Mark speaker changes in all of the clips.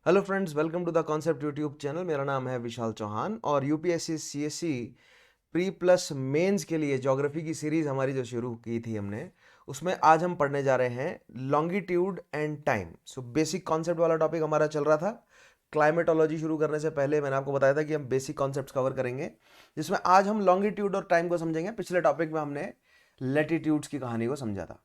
Speaker 1: Hello friends, welcome to the concept YouTube channel. मेरा नाम है विशाल चौहान और UPSC CSC pre plus mains के लिए ज्योग्राफी की सीरीज हमारी जो शुरू की थी हमने, उसमें आज हम पढ़ने जा रहे हैं longitude and time. So basic concept वाला टॉपिक हमारा चल रहा था। क्लाइमेटोलॉजी शुरू करने से पहले मैंने आपको बताया था कि हम बेसिक कॉन्सेप्ट्स कवर करेंगे, जिसमें आज हम लॉन्गिट्यूड और टाइम को समझेंगे। पिछले टॉपिक में हमने लेटीट्यूड्स की कहानी को समझा था।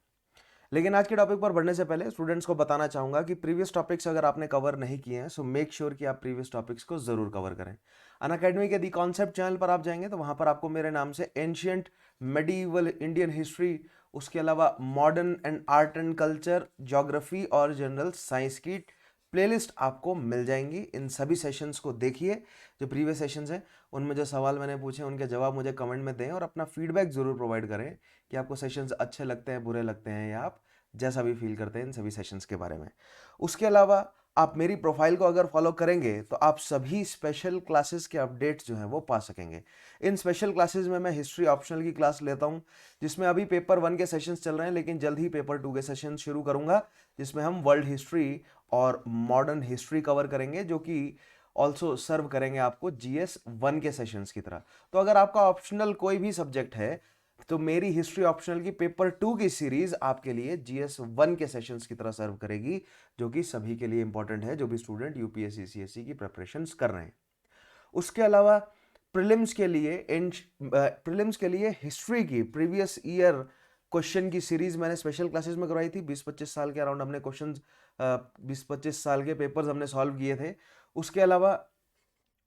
Speaker 1: लेकिन आज के टॉपिक पर बढ़ने से पहले स्टूडेंट्स को बताना चाहूंगा कि प्रीवियस टॉपिक्स अगर आपने कवर नहीं किए हैं, सो मेक श्योर कि आप प्रीवियस टॉपिक्स को जरूर कवर करें। अनअकैडमी के दी कॉन्सेप्ट चैनल पर आप जाएंगे तो वहां पर आपको मेरे नाम से एंशियंट मेडिवल इंडियन हिस्ट्री, उसके अलावा modern and art and culture, geography और जनरल साइंस की प्लेलिस्ट आपको मिल जाएंगी। इन सभी सेशंस को देखिए, जो प्रीवियस सेशंस हैं उनमें जो सवाल मैंने पूछे उनके जवाब मुझे कमेंट में दें और अपना फीडबैक जरूर प्रोवाइड करें कि आपको सेशंस अच्छे लगते हैं, बुरे लगते हैं, या आप जैसा भी फील करते हैं इन सभी सेशंस के बारे में। उसके अलावा आप मेरी प्रोफाइल को अगर फॉलो करेंगे तो आप सभी स्पेशल क्लासेस के अपडेट्स जो हैं वो पा सकेंगे। इन स्पेशल क्लासेस में मैं हिस्ट्री ऑप्शनल की क्लास लेता हूं, जिसमें अभी पेपर 1 के सेशंस चल रहे हैं, लेकिन जल्द ही पेपर 2 के सेशंस शुरू करूंगा, जिसमें हम वर्ल्ड हिस्ट्री और मॉडर्न हिस्ट्री कवर करेंगे, जो कि ऑल्सो सर्व करेंगे आपको जीएस 1 के सेशंस की तरह। तो अगर आपका ऑप्शनल कोई भी सब्जेक्ट है तो मेरी हिस्ट्री ऑप्शनल की पेपर 2 की सीरीज आपके लिए जीएस 1 के सेशंस की तरह सर्व करेगी, जो कि सभी के लिए इंपॉर्टेंट है जो भी स्टूडेंट यूपीएससी सीएससी की प्रिपरेशंस कर रहे हैं। उसके अलावा प्रीलिम्स के लिए हिस्ट्री की प्रीवियस ईयर क्वेश्चन की सीरीज मैंने स्पेशल क्लासेस में करवाई थी। 20-25 साल के अराउंड हमने क्वेश्चंस, 20-25 साल के पेपर्स हमने सॉल्व किए थे। उसके अलावा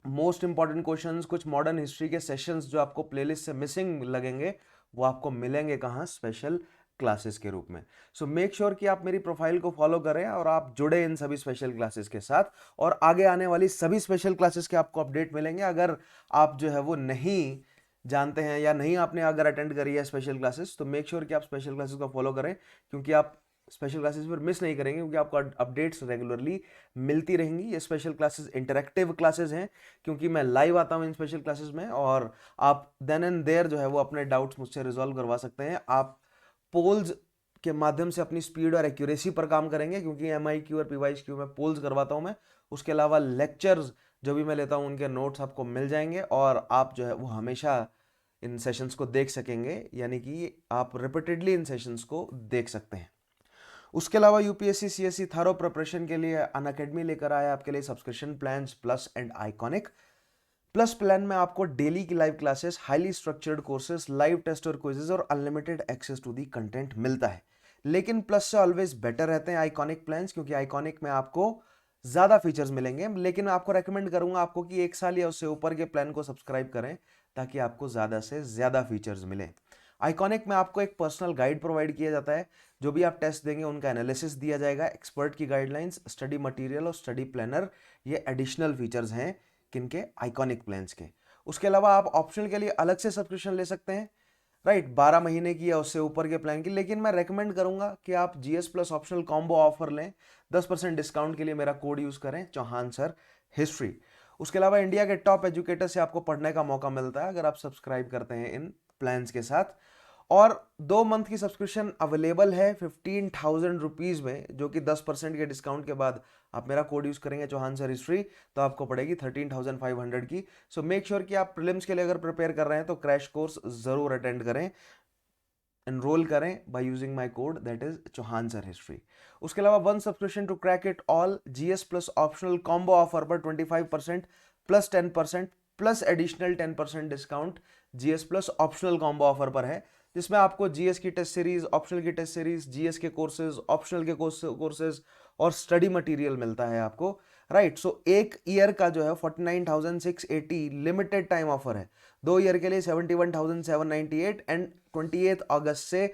Speaker 1: मोस्ट इंपॉर्टेंट क्वेश्चंस, कुछ मॉडर्न हिस्ट्री के सेशंस जो आपको प्लेलिस्ट से मिसिंग लगेंगे, वो आपको मिलेंगे कहाँ? स्पेशल क्लासेस के रूप में। सो मेक श्योर कि आप मेरी प्रोफाइल को फॉलो करें और आप जुड़े इन सभी स्पेशल क्लासेस के साथ, और आगे आने वाली सभी स्पेशल क्लासेस के आपको अपडेट मिलेंगे। अगर आप जो है वो नहीं जानते हैं या नहीं आपने अगर अटेंड करी है स्पेशल क्लासेस, तो मेक श्योर कि आप स्पेशल क्लासेस को फॉलो करें, क्योंकि आप स्पेशल क्लासेस पर मिस नहीं करेंगे, क्योंकि आपको अपडेट्स रेगुलरली मिलती रहेंगी। ये स्पेशल क्लासेस इंटरेक्टिव क्लासेस हैं, क्योंकि मैं लाइव आता हूं इन स्पेशल क्लासेस में, और आप देन एंड देयर जो है वो अपने डाउट्स मुझसे रिजॉल्व करवा सकते हैं। आप पोल्स के माध्यम से अपनी स्पीड और एक्यूरेसी पर काम करेंगे, क्योंकि MIQ और PYQ में पोल्स करवाता हूं मैं। उसके अलावा लेक्चर्स जो भी मैं लेता हूं उनके नोट्स आपको मिल जाएंगे, और आप जो है वो हमेशा इन सेशंस को देख सकेंगे, यानी कि आप रिपीटेडली इन सेशंस को देख सकते हैं। उसके अलावा यूपीएससी सीएससी थारो प्रिपरेशन के लिए अनअकैडमी लेकर आया आपके लिए subscription plans plus and iconic. Plus plan में आपको डेली की live classes, highly structured courses, live test और क्विजेज और unlimited access to the content मिलता है। लेकिन प्लस से ऑलवेज बेटर रहते हैं आइकॉनिक प्लान्स, क्योंकि आइकॉनिक में आपको ज्यादा फीचर्स मिलेंगे। लेकिन मैं आपको रेकमेंड करूंगा आपको कि 1 साल या उससे ऊपर के प्लान को सब्सक्राइब करें, ताकि आपको ज्यादा से ज्यादा फीचर्स मिले। आइकॉनिक में आपको एक पर्सनल गाइड प्रोवाइड किया जाता है। जो भी आप टेस्ट देंगे उनका एनालिसिस दिया जाएगा, एक्सपर्ट की गाइडलाइंस, स्टडी मटेरियल और स्टडी प्लानर, ये एडिशनल फीचर्स हैं किनके? आइकॉनिक प्लान्स के। उसके अलावा आप ऑप्शनल के लिए अलग से सब्सक्रिप्शन ले सकते हैं, राइट, 12 महीने की या उससे ऊपर के प्लान की। लेकिन मैं रेकमेंड करूंगा कि आप GS plus optional combo offer लें। 10% डिस्काउंट के लिए मेरा कोड यूज करें, चौहान सर हिस्ट्री। उसके अलावा इंडिया के टॉप एजुकेटर से आपको पढ़ने का मौका मिलता है अगर आप सब्सक्राइब करते हैं इन प्लान्स के साथ। और 2 मंथ की सब्सक्रिप्शन अवेलेबल है 15,000 रुपीज में, जो कि 10% के डिस्काउंट के बाद आप मेरा कोड यूज करेंगे चौहान सर हिस्ट्री, तो आपको पड़ेगी 13,500 की। सो मेक श्योर कि आप प्रीलिम्स के लिए अगर प्रिपेयर कर रहे हैं तो क्रैश कोर्स जरूर अटेंड करें, एनरोल करें by using my code, that is Chauhan sir history. उसके अलावा 1 subscription to crack it all GS plus optional combo offer पर 25% plus 10% plus additional 10% discount GS plus optional combo offer पर है, जिसमें आपको जीएस की टेस्ट सीरीज, ऑप्शनल की test series, GS के कोर्सेज, ऑप्शनल के कोर्सेज और स्टडी मटेरियल मिलता है आपको, राइट। सो एक ईयर का जो है 49,680 लिमिटेड टाइम ऑफर है। 2 ईयर के लिए 71,798, एंड 28 अगस्त से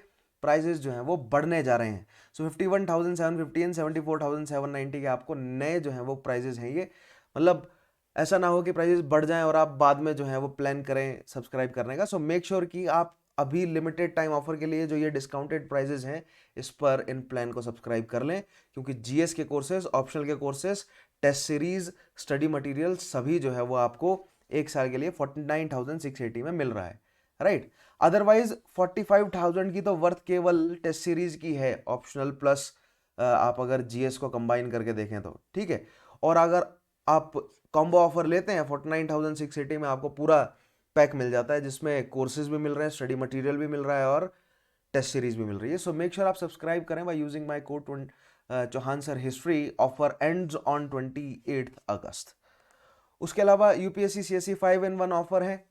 Speaker 1: प्राइजेस जो हैं वो बढ़ने जा रहे हैं। सो 51,750 एंड 74,790 के आपको नए जो हैं वो प्राइजेस हैं ये। मतलब ऐसा ना हो कि प्राइजेस बढ़ जाएं और आप बाद में जो है वो प्लान करें सब्सक्राइब करने का। सो मेक श्योर कि आप अभी लिमिटेड टाइम ऑफर के लिए जो ये डिस्काउंटेड प्राइजेस हैं इस पर इन प्लान को सब्सक्राइब कर लें, क्योंकि जीएस के कोर्सेज, ऑप्शनल के courses, test series, study material सभी जो है वो आपको 1 साल के लिए 49,680 में मिल रहा है, राइट। अदरवाइज 45,000 की तो वर्थ केवल टेस्ट सीरीज की है, ऑप्शनल प्लस आप अगर जीएस को कंबाइन करके देखें तो, ठीक है। और अगर आप कॉम्बो ऑफर लेते हैं 49,680 में आपको पूरा पैक मिल जाता है, जिसमें कोर्सेज भी मिल रहे हैं, स्टडी मटेरियल भी मिल रहा है और टेस्ट सीरीज भी मिल रही है। सो मेक श्योर आप सब्सक्राइब करें by using my code Chauhan sir history. Offer ends on 28 August. उसके अलावा यूपीएससी सीएससी 5-in-1 ऑफर है।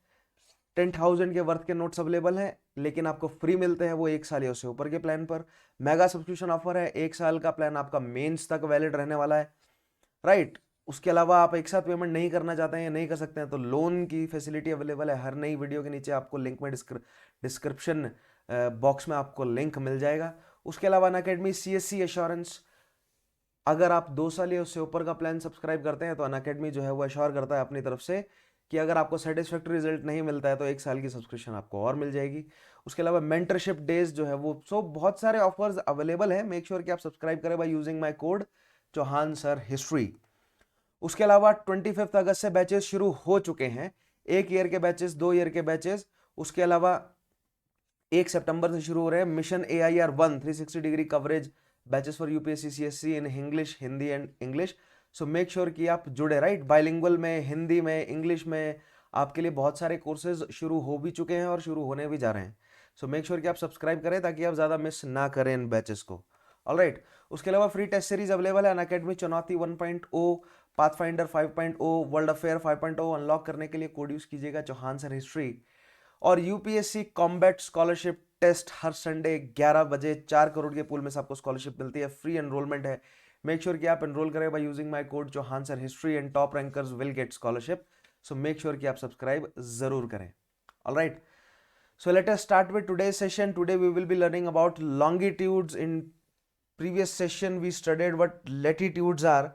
Speaker 1: 10,000 के वर्थ के नोट्स अवेलेबल हैं, लेकिन आपको फ्री मिलते हैं वो 1 साल या उससे ऊपर के प्लान पर। मेगा सब्सक्रिप्शन ऑफर है, 1 साल का प्लान आपका मेंस तक वैलिड रहने वाला है, राइट। उसके अलावा आप एक साथ पेमेंट नहीं करना चाहते हैं या नहीं कर सकते हैं तो लोन की फैसिलिटी अवेलेबल है। हर नई वीडियो के नीचे आपको लिंक में डिस्क्रिप्शन बॉक्स में आपको लिंक मिल जाएगा। उसके अलावा अनअकैडमी सीएससी एश्योरेंस, अगर आप 2 साल या उससे ऊपर का प्लान सब्सक्राइब करते हैं तो अनअकैडमी जो है वो एश्योर करता है अपनी तरफ से कि अगर आपको सेटिस्फैक्टरी रिजल्ट नहीं मिलता है तो 1 साल की सब्सक्रिप्शन आपको और मिल जाएगी। उसके अलावा मेंटरशिप डेज जो है वो, सो बहुत सारे ऑफर्स अवेलेबल है। मेक श्योर कि आप सब्सक्राइब करें by using my code Chauhan sir history. उसके अलावा 25 अगस्त से बैचेस शुरू हो चुके हैं, 1 ईयर के बैचेस, 2 ईयर के बैचेस। उसके अलावा 1 सितंबर से शुरू हो रहे हैं mission AIR-1 360 degree coverage batches for UPSC CSC in English, Hindi and English. So make sure कि आप जुड़े, राइट। बाइलिंगुअल में, हिंदी में, इंग्लिश में आपके लिए बहुत सारे कोर्सेज शुरू हो भी चुके हैं और शुरू होने भी जा रहे हैं। सो मेक श्योर कि आप सब्सक्राइब करें ताकि आप ज़्यादा मिस ना करें इन बैचेस को, ऑलराइट। उसके अलावा फ्री टेस्ट सीरीज अवेलेबल है अनअकैडमी चुनौती 1.0, पाथफाइंडर 5.0, वर्ल्ड अफेयर 5.0 अनलॉक करने के लिए कोड यूज कीजिएगा चौहान सर हिस्ट्री। और यूपीएससी कॉम्बैट स्कॉलरशिप टेस्ट हर संडे 11 बजे 4 करोड़ के पूल में से आपको स्कॉलरशिप मिलती है, फ्री एनरोलमेंट है। मेक श्योर कि आप एनरोल करें by using my code Chauhan sir history and top rankers will get scholarship. So make sure कि आप सब्सक्राइब जरूर करें, alright. So let us start with today's session. Today we will be learning about longitudes. In previous session we studied what latitudes are.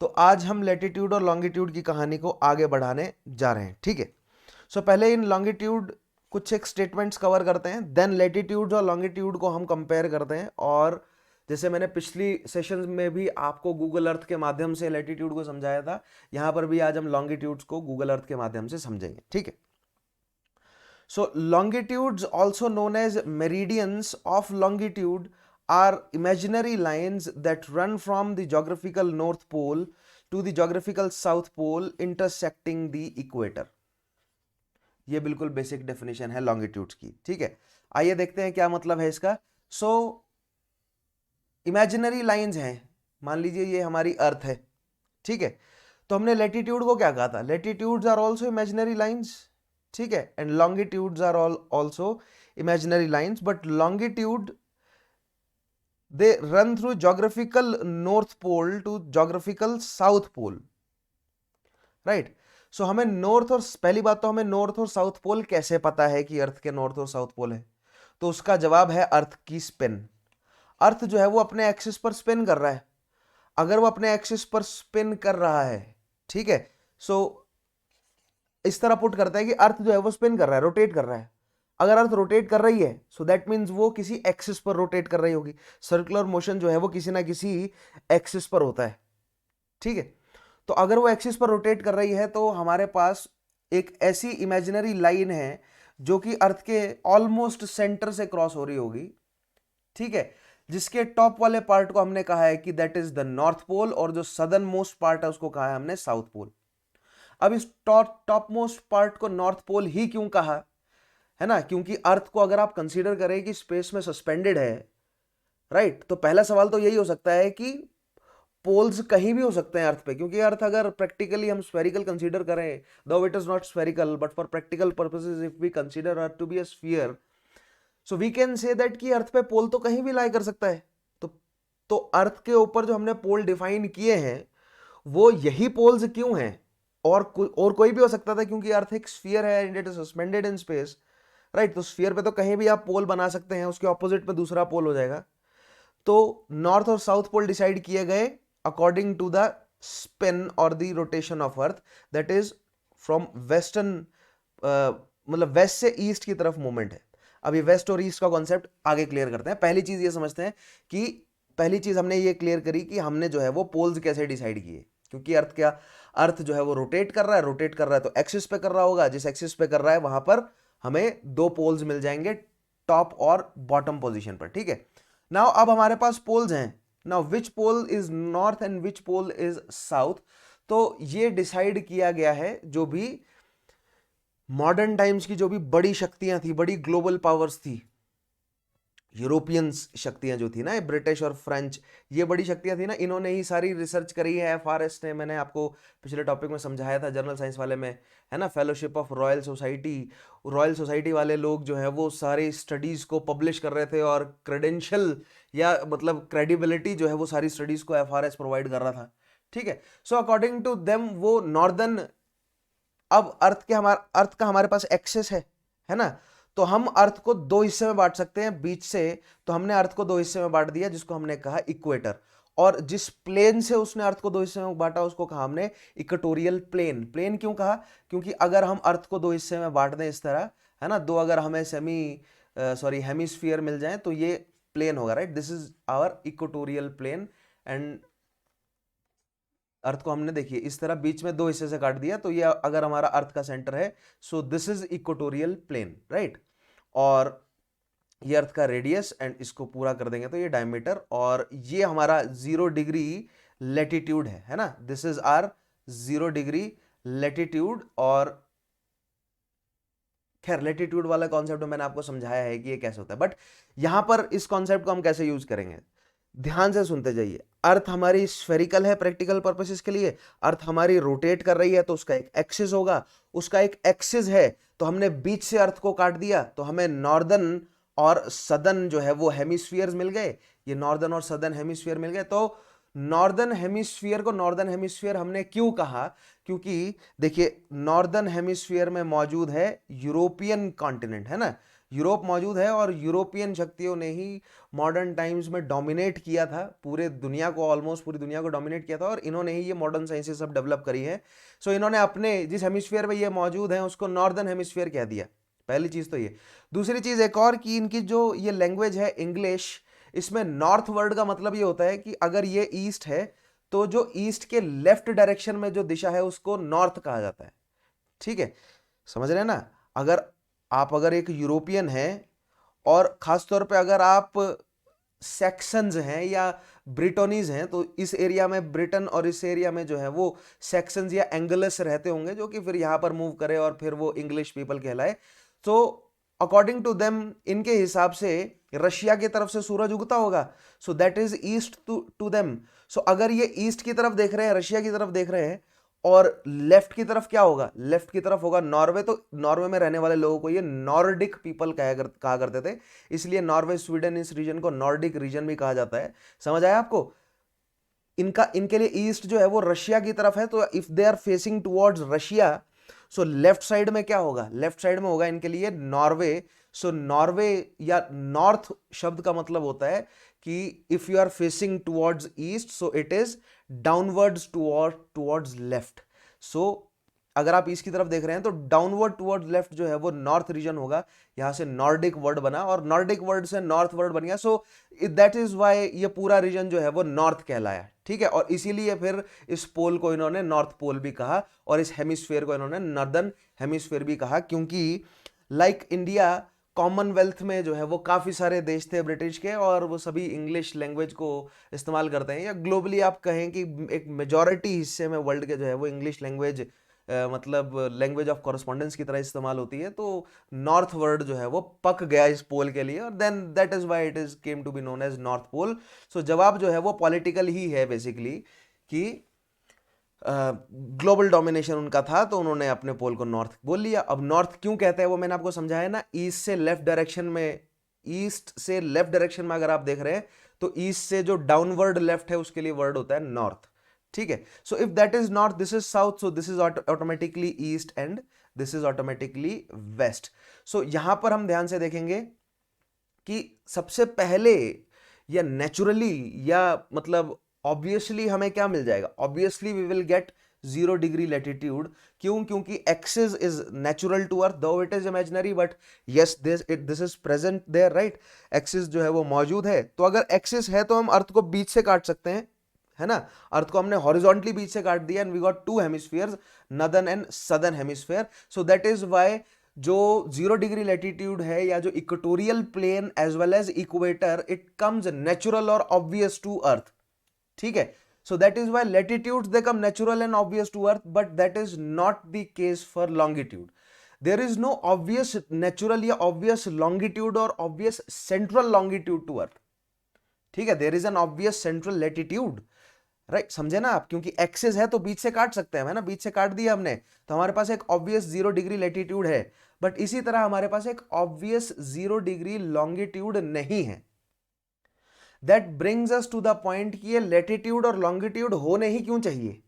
Speaker 1: तो आज हम latitude और longitude की कहानी को आगे बढ़ाने जा रहे हैं, ठीक है। सो पहले इन लॉन्गिट्यूड कुछ एक स्टेटमेंट्स कवर करते हैं, देन लैटिट्यूड और लॉन्गिट्यूड को हम कंपेयर करते हैं। और जैसे मैंने पिछली सेशंस में भी आपको गूगल अर्थ के माध्यम से लैटिट्यूड को समझाया था, यहां पर भी आज हम लॉन्गिट्यूड्स को गूगल अर्थ के माध्यम से समझेंगे, ठीक है। So longitudes also known as meridians of longitude are imaginary lines that run from the geographical north pole to the geographical south pole intersecting the equator। ये बिल्कुल बेसिक डेफिनेशन है लॉन्गिट्यूड्स की, ठीक है। आइए देखते हैं क्या मतलब है इसका। सो इमेजिनरी लाइंस हैं, मान लीजिए ये हमारी अर्थ है, ठीक है। तो हमने लैटिट्यूड को क्या कहा था, latitudes are also imaginary lines, ठीक है, and longitudes are also imaginary lines, but longitude they run through geographical north pole to geographical south pole, right। सो हमें नॉर्थ और, पहली बात तो हमें नॉर्थ और साउथ पोल कैसे पता है कि अर्थ के नॉर्थ और साउथ पोल है, तो उसका जवाब है अर्थ की स्पिन। अर्थ जो है वो अपने एक्सिस पर स्पिन कर रहा है। अगर वो अपने एक्सिस पर स्पिन कर रहा है, ठीक है, सो इस तरह पुट करता है कि अर्थ जो है वो स्पिन कर रहा है, रोटेट कर रहा है। अगर अर्थ रोटेट कर रही है सो दैट मीन्स वो किसी एक्सिस पर रोटेट कर रही होगी। सर्कुलर मोशन जो है वो किसी ना किसी एक्सिस पर होता है, ठीक है। तो अगर वो एक्सिस पर रोटेट कर रही है तो हमारे पास एक ऐसी इमेजिनरी लाइन है जो कि अर्थ के ऑलमोस्ट सेंटर से क्रॉस हो रही होगी, ठीक है, जिसके टॉप वाले पार्ट को हमने कहा है कि that is the north pole, और जो सदर्न मोस्ट पार्ट है उसको कहा है हमने साउथ पोल। अब इस टॉप मोस्ट पार्ट को नॉर्थ पोल ही क्यों कहा है ना, क्योंकि अर्थ को अगर आप कंसीडर करें कि स्पेस में सस्पेंडेड है, राइट, तो पहला सवाल तो यही हो सकता है कि पोल्स कहीं भी हो सकते हैं अर्थ पे, क्योंकि अर्थ अगर प्रैक्टिकली हम स्फेरिकल कंसीडर करें, though it is not spherical but for practical purposes if we consider earth to be a sphere, so we can say that कि अर्थ पे पोल तो कहीं भी लाई कर सकता है। तो अर्थ के ऊपर जो हमने पोल डिफाइन किए हैं वो यही पोल्स क्यों हैं, और कोई भी हो सकता था क्योंकि अर्थ एक स्फीयर है and it is suspended in space, right. तो स्फीयर पे तो कहीं भी आप पोल बना सकते हैं, उसके ऑपोजिट पे दूसरा पोल हो जाएगा। तो नॉर्थ और साउथ पोल डिसाइड किए गए अकॉर्डिंग टू द स्पिन और the rotation of earth, that is from western, मतलब वेस्ट से ईस्ट की तरफ मूवमेंट है। अब ये वेस्ट और ईस्ट का कॉन्सेप्ट आगे क्लियर करते हैं। पहली चीज ये समझते हैं कि पहली चीज हमने ये क्लियर करी कि हमने जो है वो पोल्स कैसे डिसाइड किए, क्योंकि अर्थ जो है वो रोटेट कर रहा है तो एक्सिस पे कर रहा होगा, जिस एक्सिस पे कर रहा है वहां पर हमें 2 पोल्स मिल जाएंगे टॉप और बॉटम पोजीशन पर, ठीक है। नाउ अब हमारे पास पोल्स हैं, now which pole is north and which pole is south, तो ये डिसाइड किया गया है जो भी मॉडर्न टाइम्स की जो भी बड़ी शक्तियां थी, बड़ी ग्लोबल पावर्स थी, यूरोपियन शक्तियां जो थी ना, ब्रिटिश और फ्रेंच, ये बड़ी शक्तियां थी ना, इन्होंने ही सारी रिसर्च करी है। एफआरएस ने, मैंने आपको पिछले टॉपिक में समझाया था जनरल साइंस वाले में, है ना, fellowship of royal society, royal society वाले लोग जो है वो सारी स्टडीज को पब्लिश कर रहे थे और क्रेडेंशियल या मतलब क्रेडिबिलिटी जो है वो सारी स्टडीज को एफआरएस प्रोवाइड कर रहा था। ठीक है, सो अकॉर्डिंग टू देम वो नॉर्दर्न, अब अर्थ का हमारे पास एक्सेस है ना, तो हम अर्थ को दो हिस्से में बांट सकते हैं बीच से, तो हमने अर्थ को दो हिस्से में बांट दिया जिसको हमने कहा इक्वेटर, और जिस प्लेन से उसने अर्थ को दो हिस्से में बांटा उसको कहा हमने इक्वेटोरियल प्लेन। प्लेन क्यों कहा? क्योंकि अगर हम अर्थ को दो हिस्से में बांट दें इस तरह, है ना, दो अगर हमें हेमिस्फीयर मिल जाए तो ये प्लेन होगा, right, this is our equatorial plane. And earth को हमने देखिए इस तरह बीच में दो हिस्से से काट दिया, तो ये अगर हमारा अर्थ का सेंटर है, so this is equatorial plane, right, और ये अर्थ का रेडियस, एंड इसको पूरा कर देंगे तो ये डायमीटर, और ये हमारा 0 डिग्री लेटीट्यूड है ना, this is our 0 degree latitude. और खैर लेटीट्यूड वाला कॉन्सेप्ट मैंने आपको समझाया है कि ये कैसे होता है, बट यहां पर इस कॉन्सेप्ट को हम कैसे यूज करेंगे, ध्यान से सुनते जाइए। अर्थ हमारी स्फेरिकल है प्रैक्टिकल पर्पसेस के लिए, अर्थ हमारी रोटेट कर रही है तो उसका एक एक्सिस होगा, उसका एक एक्सिस है तो हमने बीच से अर्थ को काट दिया तो हमें नॉर्दर्न और सदर्न जो है वो हेमिस्फीयर्स मिल गए, ये नॉर्दर्न और सदर्न हेमिस्फीयर मिल गए। तो नॉर्दर्न हेमिस्फीयर को नॉर्दर्न हेमिस्फीयर हमने क्यों कहा? क्योंकि देखिए नॉर्दर्न हेमिस्फीयर में मौजूद है यूरोपियन कॉन्टिनेंट, है ना, यूरोप मौजूद है, और यूरोपियन शक्तियों ने ही मॉडर्न टाइम्स में डोमिनेट किया था पूरे दुनिया को, ऑलमोस्ट पूरी दुनिया को डोमिनेट किया था, और इन्होंने ही ये मॉडर्न साइंसेस सब डेवलप करी है। सो इन्होंने अपने जिस हेमिस्फीयर में ये मौजूद है उसको नॉर्दर्न हेमिस्फीयर कह दिया, पहली चीज तो ये। दूसरी चीज एक और कि इनकी जो ये लैंग्वेज है इंग्लिश, इसमें नॉर्थ वर्ड का मतलब ये होता है कि अगर ये ईस्ट है तो जो ईस्ट के लेफ्ट डायरेक्शन में जो दिशा है उसको नॉर्थ कहा जाता है। ठीक है, समझ रहे हैं ना, अगर एक यूरोपियन है, और खासतौर पे अगर आप सेक्शंस हैं या ब्रिटोनीज हैं, तो इस एरिया में ब्रिटेन और इस एरिया में जो है वो सेक्शंस या एंगलस रहते होंगे जो कि फिर यहां पर मूव करे और फिर वो इंग्लिश पीपल कहलाए। तो अकॉर्डिंग टू देम, इनके हिसाब से रशिया की तरफ से सूरज उगता होगा, so that is east to them. So अगर ये ईस्ट की तरफ देख रहे हैं, रशिया की तरफ देख रहे हैं, और लेफ्ट की तरफ क्या होगा? लेफ्ट की तरफ होगा नॉर्वे, तो नॉर्वे में रहने वाले लोगों को ये नॉर्डिक पीपल कहा करते थे, इसलिए नॉर्वे स्वीडन इस रीजन को नॉर्डिक रीजन भी कहा जाता है। समझ आया आपको? इनके लिए ईस्ट जो है वो रशिया की तरफ है, तो if they are facing towards Russia, so left side में क्या होगा? लेफ्ट साइड में होगा इनके लिए नॉर्वे। सो नॉर्वे या नॉर्थ शब्द का मतलब होता है कि if you are facing towards east, so it is downwards towards left. So अगर आप ईस्ट की तरफ देख रहे हैं तो डाउनवर्ड टुवर्ड्स लेफ्ट जो है वो नॉर्थ रीजन होगा, यहां से नॉर्डिक वर्ड बना और नॉर्डिक वर्ड से नॉर्थ वर्ड बन गया। सो दैट इज वाई ये पूरा रीजन जो है वो नॉर्थ कहलाया। ठीक है, और इसीलिए फिर इस पोल को इन्होंने नॉर्थ पोल भी कहा और इस हेमिस्फीयर को इन्होंने नॉर्दर्न हेमिस्फीयर भी कहा, क्योंकि लाइक इंडिया, कॉमनवेल्थ में जो है वो काफ़ी सारे देश थे ब्रिटिश के, और वो सभी इंग्लिश लैंग्वेज को इस्तेमाल करते हैं, या ग्लोबली आप कहें कि एक मेजॉरिटी हिस्से में वर्ल्ड के जो है वो इंग्लिश लैंग्वेज मतलब लैंग्वेज ऑफ कॉरेस्पॉन्डेंस की तरह इस्तेमाल होती है। तो नॉर्थ वर्ड जो है वो पक गया इस पोल के लिए, और then that is why it is came to be known as north pole. So जवाब जो है वो पॉलिटिकल ही है बेसिकली, कि ग्लोबल डोमिनेशन उनका था तो उन्होंने अपने पोल को नॉर्थ बोल लिया। अब नॉर्थ क्यों कहते हैं वो मैंने आपको समझाया ना, ईस्ट से लेफ्ट डायरेक्शन में अगर आप देख रहे हैं तो ईस्ट से जो डाउनवर्ड लेफ्ट है उसके लिए वर्ड होता है नॉर्थ। ठीक है, so if that is north, this is south, so this is automatically east and this is automatically west. So यहां पर हम ध्यान से देखेंगे कि सबसे पहले या नेचुरली या मतलब ऑब्वियसली हमें क्या मिल जाएगा? Obviously we will get 0 degree latitude. क्यों? क्योंकि axis is natural to earth, though it is imaginary, but yes this is present there, right. Axis जो है वो मौजूद है, तो अगर एक्सिस है तो हम अर्थ को बीच से काट सकते हैं, है ना। अर्थ को हमने हॉरिजॉन्टली बीच से काट दिया and we got 2 hemispheres, northern and southern hemisphere. So that is why जो 0 डिग्री लैटिट्यूड है या जो equatorial plane as well as equator, it comes natural और ऑब्वियस टू अर्थ। ठीक है। So that is why latitudes they come natural and obvious to earth, but that is not the case for longitude. There is no obvious natural या obvious longitude और obvious central longitude to earth. ठीक है, there is an obvious central latitude, right, समझे ना आप, क्योंकि access है तो बीच से काट सकते हैं, है ना, बीच से काट दिया हमने, तो हमारे पास एक ऑब्वियस 0 डिग्री लेटीट्यूड है, बट इसी तरह हमारे पास एक ऑब्वियस 0 डिग्री लॉन्गिट्यूड नहीं है। That brings us to the point कि ये लेटीट्यूड और लॉन्गिट्यूड होने ही क्यों चाहिए,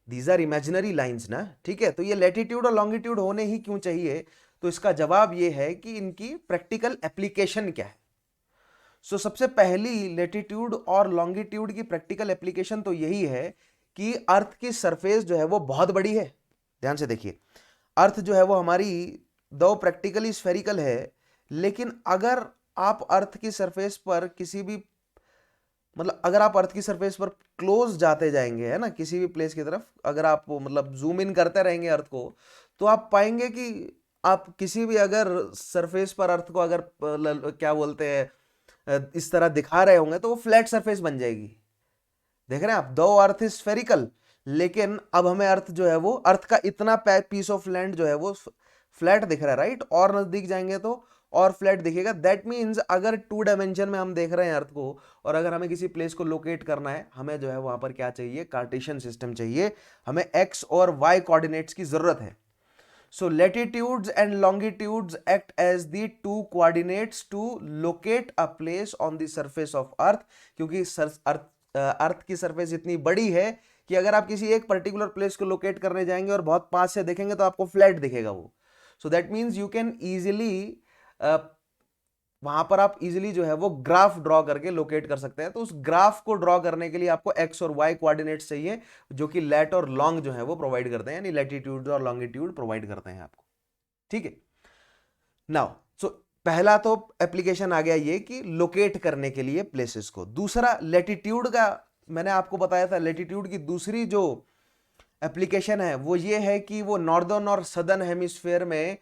Speaker 1: दीज आर इमेजिनरी लाइंस ना, ठीक है, तो ये लेटीट्यूड और लॉन्गिट्यूड होने ही क्यों चाहिए, तो इसका जवाब ये है कि इनकी प्रैक्टिकल एप्लीकेशन क्या है। सो सबसे पहली लेटीट्यूड और लॉन्गिट्यूड की प्रैक्टिकल एप्लीकेशन तो यही है कि अर्थ की सरफेस जो है वो बहुत बड़ी है। ध्यान से देखिए, अर्थ जो है वो हमारी दो प्रैक्टिकली स्फेरिकल है, लेकिन अगर आप अर्थ की सरफेस पर किसी भी, मतलब अगर आप अर्थ की सरफेस पर क्लोज जाते जाएंगे, है ना, किसी भी प्लेस की तरफ, अगर आप मतलब जूम इन करते रहेंगे अर्थ को, तो आप पाएंगे कि आप किसी भी अगर सरफेस पर अर्थ को अगर क्या बोलते हैं इस तरह दिखा रहे होंगे तो वो फ्लैट सरफेस बन जाएगी। देख रहे हैं आप, दो अर्थ इज स्फेरिकल, लेकिन अब हमें अर्थ जो है वो, अर्थ का इतना पीस ऑफ लैंड जो है वो फ्लैट दिख रहा है, राइट, और नजदीक जाएंगे तो और फ्लैट दिखेगा। दैट मीन्स अगर 2 डायमेंशन में हम देख रहे हैं अर्थ को, और अगर हमें किसी प्लेस को लोकेट करना है, हमें जो है वहां पर क्या चाहिए, कार्टेशियन सिस्टम चाहिए, हमें एक्स और वाई कोऑर्डिनेट्स की जरूरत है। So latitudes and longitudes act as the two coordinates to locate a place on the surface of Earth, क्योंकि अर्थ की सरफेस इतनी बड़ी है कि अगर आप किसी एक पर्टिकुलर प्लेस को लोकेट करने जाएंगे और बहुत पास से देखेंगे तो आपको फ्लैट दिखेगा वो। So that means you can easily, वहां पर आप इजिली जो है वो ग्राफ ड्रॉ करके लोकेट कर सकते हैं। तो उस ग्राफ को ड्रॉ करने के लिए आपको एक्स और वाई कोऑर्डिनेट्स चाहिए, जो कि लेट और लॉन्ग जो है वो प्रोवाइड करते हैं, यानी लैटिट्यूड और लॉन्गिट्यूड प्रोवाइड करते हैं आपको। ठीक है, नाउ सो पहला तो एप्लीकेशन आ गया ये कि लोकेट करने के लिए प्लेसेस को। दूसरा लैटिट्यूड का, मैंने आपको बताया था लैटिट्यूड की दूसरी जो एप्लीकेशन है वो ये है कि वो नॉर्दर्न और सदर्न हेमिस्फीयर में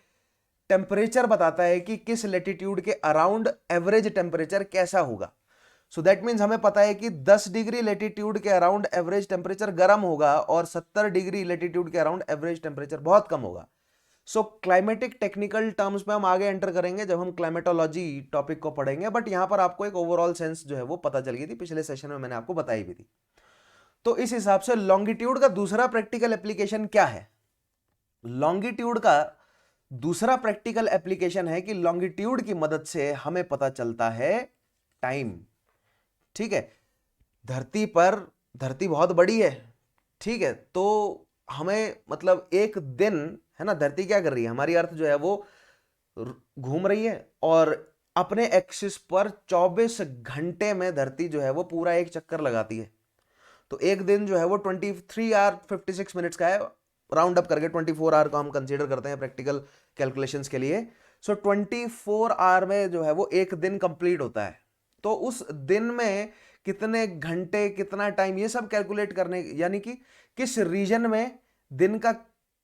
Speaker 1: टेम्परेचर बताता है कि किस लेटीट्यूड के अराउंड एवरेज टेम्परेचर कैसा होगा। सो दैट मीन्स हमें पता है कि 10 डिग्री लेटीट्यूड के अराउंड एवरेज टेम्परेचर गर्म होगा और 70 डिग्री लेटीट्यूड के अराउंड एवरेज टेम्परेचर बहुत कम होगा। सो क्लाइमेटिक टेक्निकल टर्म्स में हम आगे एंटर करेंगे जब हम क्लाइमेटोलॉजी टॉपिक को पढ़ेंगे, बट यहां पर आपको एक ओवरऑल सेंस जो है वो पता चल गई थी, पिछले सेशन में मैंने आपको बताई भी थी। तो इस हिसाब से लॉन्गिट्यूड का दूसरा प्रैक्टिकल एप्लीकेशन क्या है, लॉन्गिट्यूड का दूसरा प्रैक्टिकल एप्लीकेशन है कि लॉन्गिट्यूड की मदद से हमें पता चलता है टाइम। ठीक है, धरती पर, धरती बहुत बड़ी है, ठीक है, तो हमें मतलब एक दिन, है ना, धरती क्या कर रही है, हमारी अर्थ जो है वो घूम रही है और अपने एक्सिस पर 24 घंटे में धरती जो है वो पूरा एक चक्कर लगाती है। तो एक दिन जो है वो 23 आवर 56 मिनट्स का है, राउंड अप करके 24 आवर को हम कंसीडर करते हैं प्रैक्टिकल कैलकुलेशंस के लिए। सो 24 आवर में जो है वो एक दिन कंप्लीट होता है। तो उस दिन में कितने घंटे, कितना टाइम, ये सब कैलकुलेट करने, यानी कि किस रीजन में दिन का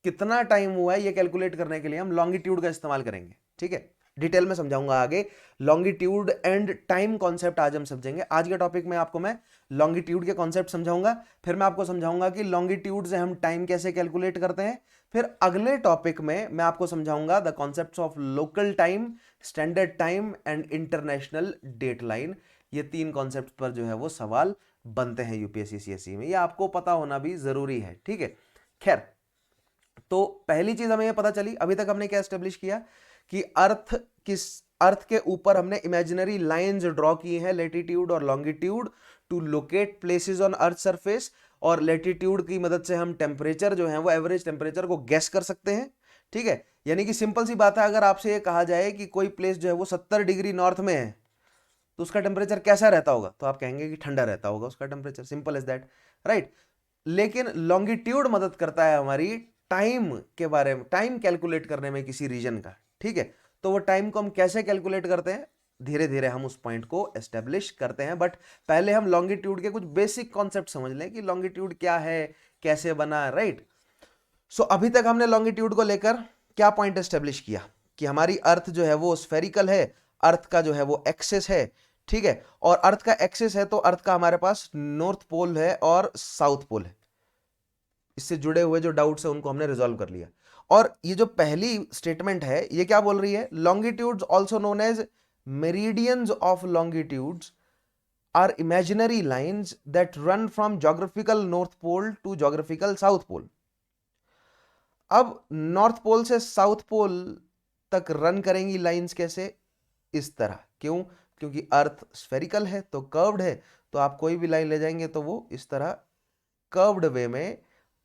Speaker 1: कितना टाइम हुआ है, ये कैलकुलेट करने के लिए हम लॉन्गिट्यूड का इस्तेमाल करेंगे। ठीक है, डिटेल में समझाऊंगा आगे, लॉन्गिट्यूड एंड टाइम कॉन्सेप्ट आज हम समझेंगे। आज के टॉपिक में आपको मैं लॉन्गिट्यूड के कॉन्सेप्ट समझाऊंगा, फिर मैं आपको समझाऊंगा कि लॉन्गिट्यूड से हम टाइम कैसे कैलकुलेट करते हैं, फिर अगले टॉपिक में मैं आपको समझाऊंगा the concepts of local time, standard time and international date line. ये 3 कॉन्सेप्ट पर जो है वो सवाल बनते हैं यूपीएससी सीएससी में, ये आपको पता होना भी जरूरी है। ठीक है, खैर, तो पहली चीज हमें यह पता चली, अभी तक हमने क्या एस्टेब्लिश किया कि अर्थ के ऊपर हमने इमेजिनरी लाइंस ड्रॉ की हैं, लेटीट्यूड और longitude, to locate places on earth surface, और लेटीट्यूड की मदद से हम टेम्परेचर जो है वो एवरेज टेम्परेचर को गेस कर सकते हैं। ठीक है, यानी कि सिंपल सी बात है, अगर आपसे ये कहा जाए कि कोई प्लेस जो है वो 70 डिग्री नॉर्थ में है तो उसका टेम्परेचर कैसा रहता होगा, तो आप कहेंगे कि ठंडा रहता होगा उसका temperature, simple as that, right. लेकिन लॉन्गिट्यूड मदद करता है हमारी टाइम के बारे में, टाइम कैलकुलेट करने में किसी रीजन का। ठीक है, तो वो टाइम को हम कैसे कैलकुलेट करते हैं, धीरे धीरे हम उस पॉइंट को एस्टेब्लिश करते हैं, बट पहले हम लॉन्गिट्यूड के कुछ बेसिक कॉन्सेप्ट समझ लें कि लॉन्गिट्यूड क्या है, कैसे बना, राइट। सो अभी तक हमने लॉन्गिट्यूड को लेकर क्या पॉइंट एस्टेब्लिश किया कि हमारी अर्थ जो है वो स्फेरिकल है, अर्थ का जो है वो एक्सेस है, ठीक है, और अर्थ का एक्सिस है तो अर्थ का हमारे पास नॉर्थ पोल है और साउथ पोल है। इससे जुड़े हुए जो डाउट्स है उनको हमने रिजॉल्व कर लिया। और ये जो पहली स्टेटमेंट है ये क्या बोल रही है, longitudes also known as meridians of longitudes are imaginary lines that run from geographical north pole to geographical south pole। अब नॉर्थ पोल से साउथ पोल तक रन करेंगी लाइंस कैसे, इस तरह। क्यों, क्योंकि अर्थ स्फेरिकल है तो कर्व्ड है, तो आप कोई भी लाइन ले जाएंगे तो वो इस तरह कर्व्ड वे में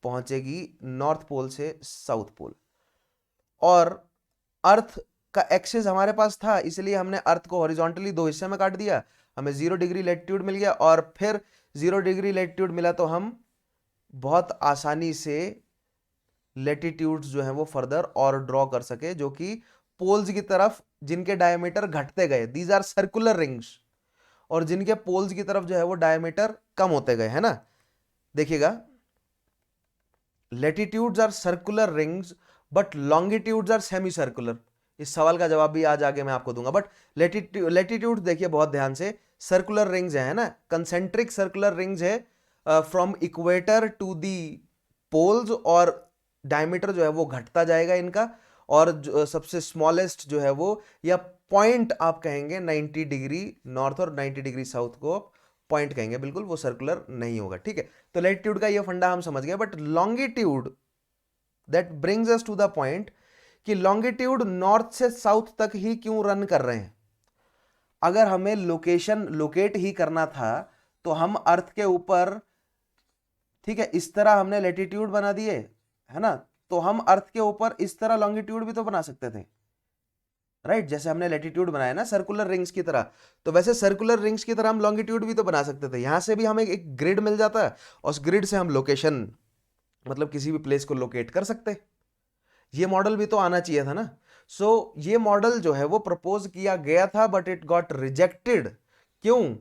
Speaker 1: पहुंचेगी नॉर्थ पोल से साउथ पोल। और अर्थ का एक्सिस हमारे पास था, इसलिए हमने अर्थ को हॉरिजॉन्टली दो हिस्से में काट दिया, हमें 0 डिग्री लैटिट्यूड मिल गया। और फिर 0 डिग्री लैटिट्यूड मिला तो हम बहुत आसानी से लैटिट्यूड्स जो है वो फर्दर और ड्रॉ कर सके, जो कि पोल्स की तरफ जिनके डायमीटर घटते गए, दीज आर सर्कुलर रिंग्स, और जिनके पोल्स की तरफ जो है वो डायमीटर कम होते गए, है ना। देखिएगा, latitudes are circular rings but longitudes are semi circular. इस सवाल का जवाब भी आज आगे मैं आपको दूंगा। बट लैटिट्यूड देखिए बहुत ध्यान से, सर्कुलर रिंग्स है ना, कंसेंट्रिक सर्कुलर रिंग्स है from equator to the poles, और डायमीटर जो है वो घटता जाएगा इनका, और सबसे स्मॉलेस्ट जो है वो, या पॉइंट आप कहेंगे 90 डिग्री नॉर्थ और 90 डिग्री साउथ को पॉइंट कहेंगे, बिल्कुल वो सर्कुलर नहीं होगा, ठीक है। तो लैटिट्यूड का ये फंडा हम समझ गए। But longitude, that brings us to the point कि लॉन्गिट्यूड नॉर्थ से साउथ तक ही क्यों रन कर रहे हैं। अगर हमें लोकेशन लोकेट ही करना था तो हम अर्थ के ऊपर, ठीक है, इस तरह हमने लैटिट्यूड बना दिए, है ना, तो हम अर्थ के ऊपर इस तरह लॉन्गिट्यूड भी तो बना सकते थे, राइट। जैसे हमने लैटिट्यूड बनाया ना सर्कुलर रिंग्स की तरह, तो वैसे सर्कुलर रिंग्स की तरह हम लॉन्गिट्यूड भी तो बना सकते थे। यहां से भी हमें एक ग्रिड मिल जाता है, और उस ग्रिड से हम लोकेशन, मतलब किसी भी प्लेस को लोकेट कर सकते। ये मॉडल भी तो आना चाहिए था ना। सो ये मॉडल जो है वो प्रपोज किया गया था, बट इट गॉट रिजेक्टेड। क्यों,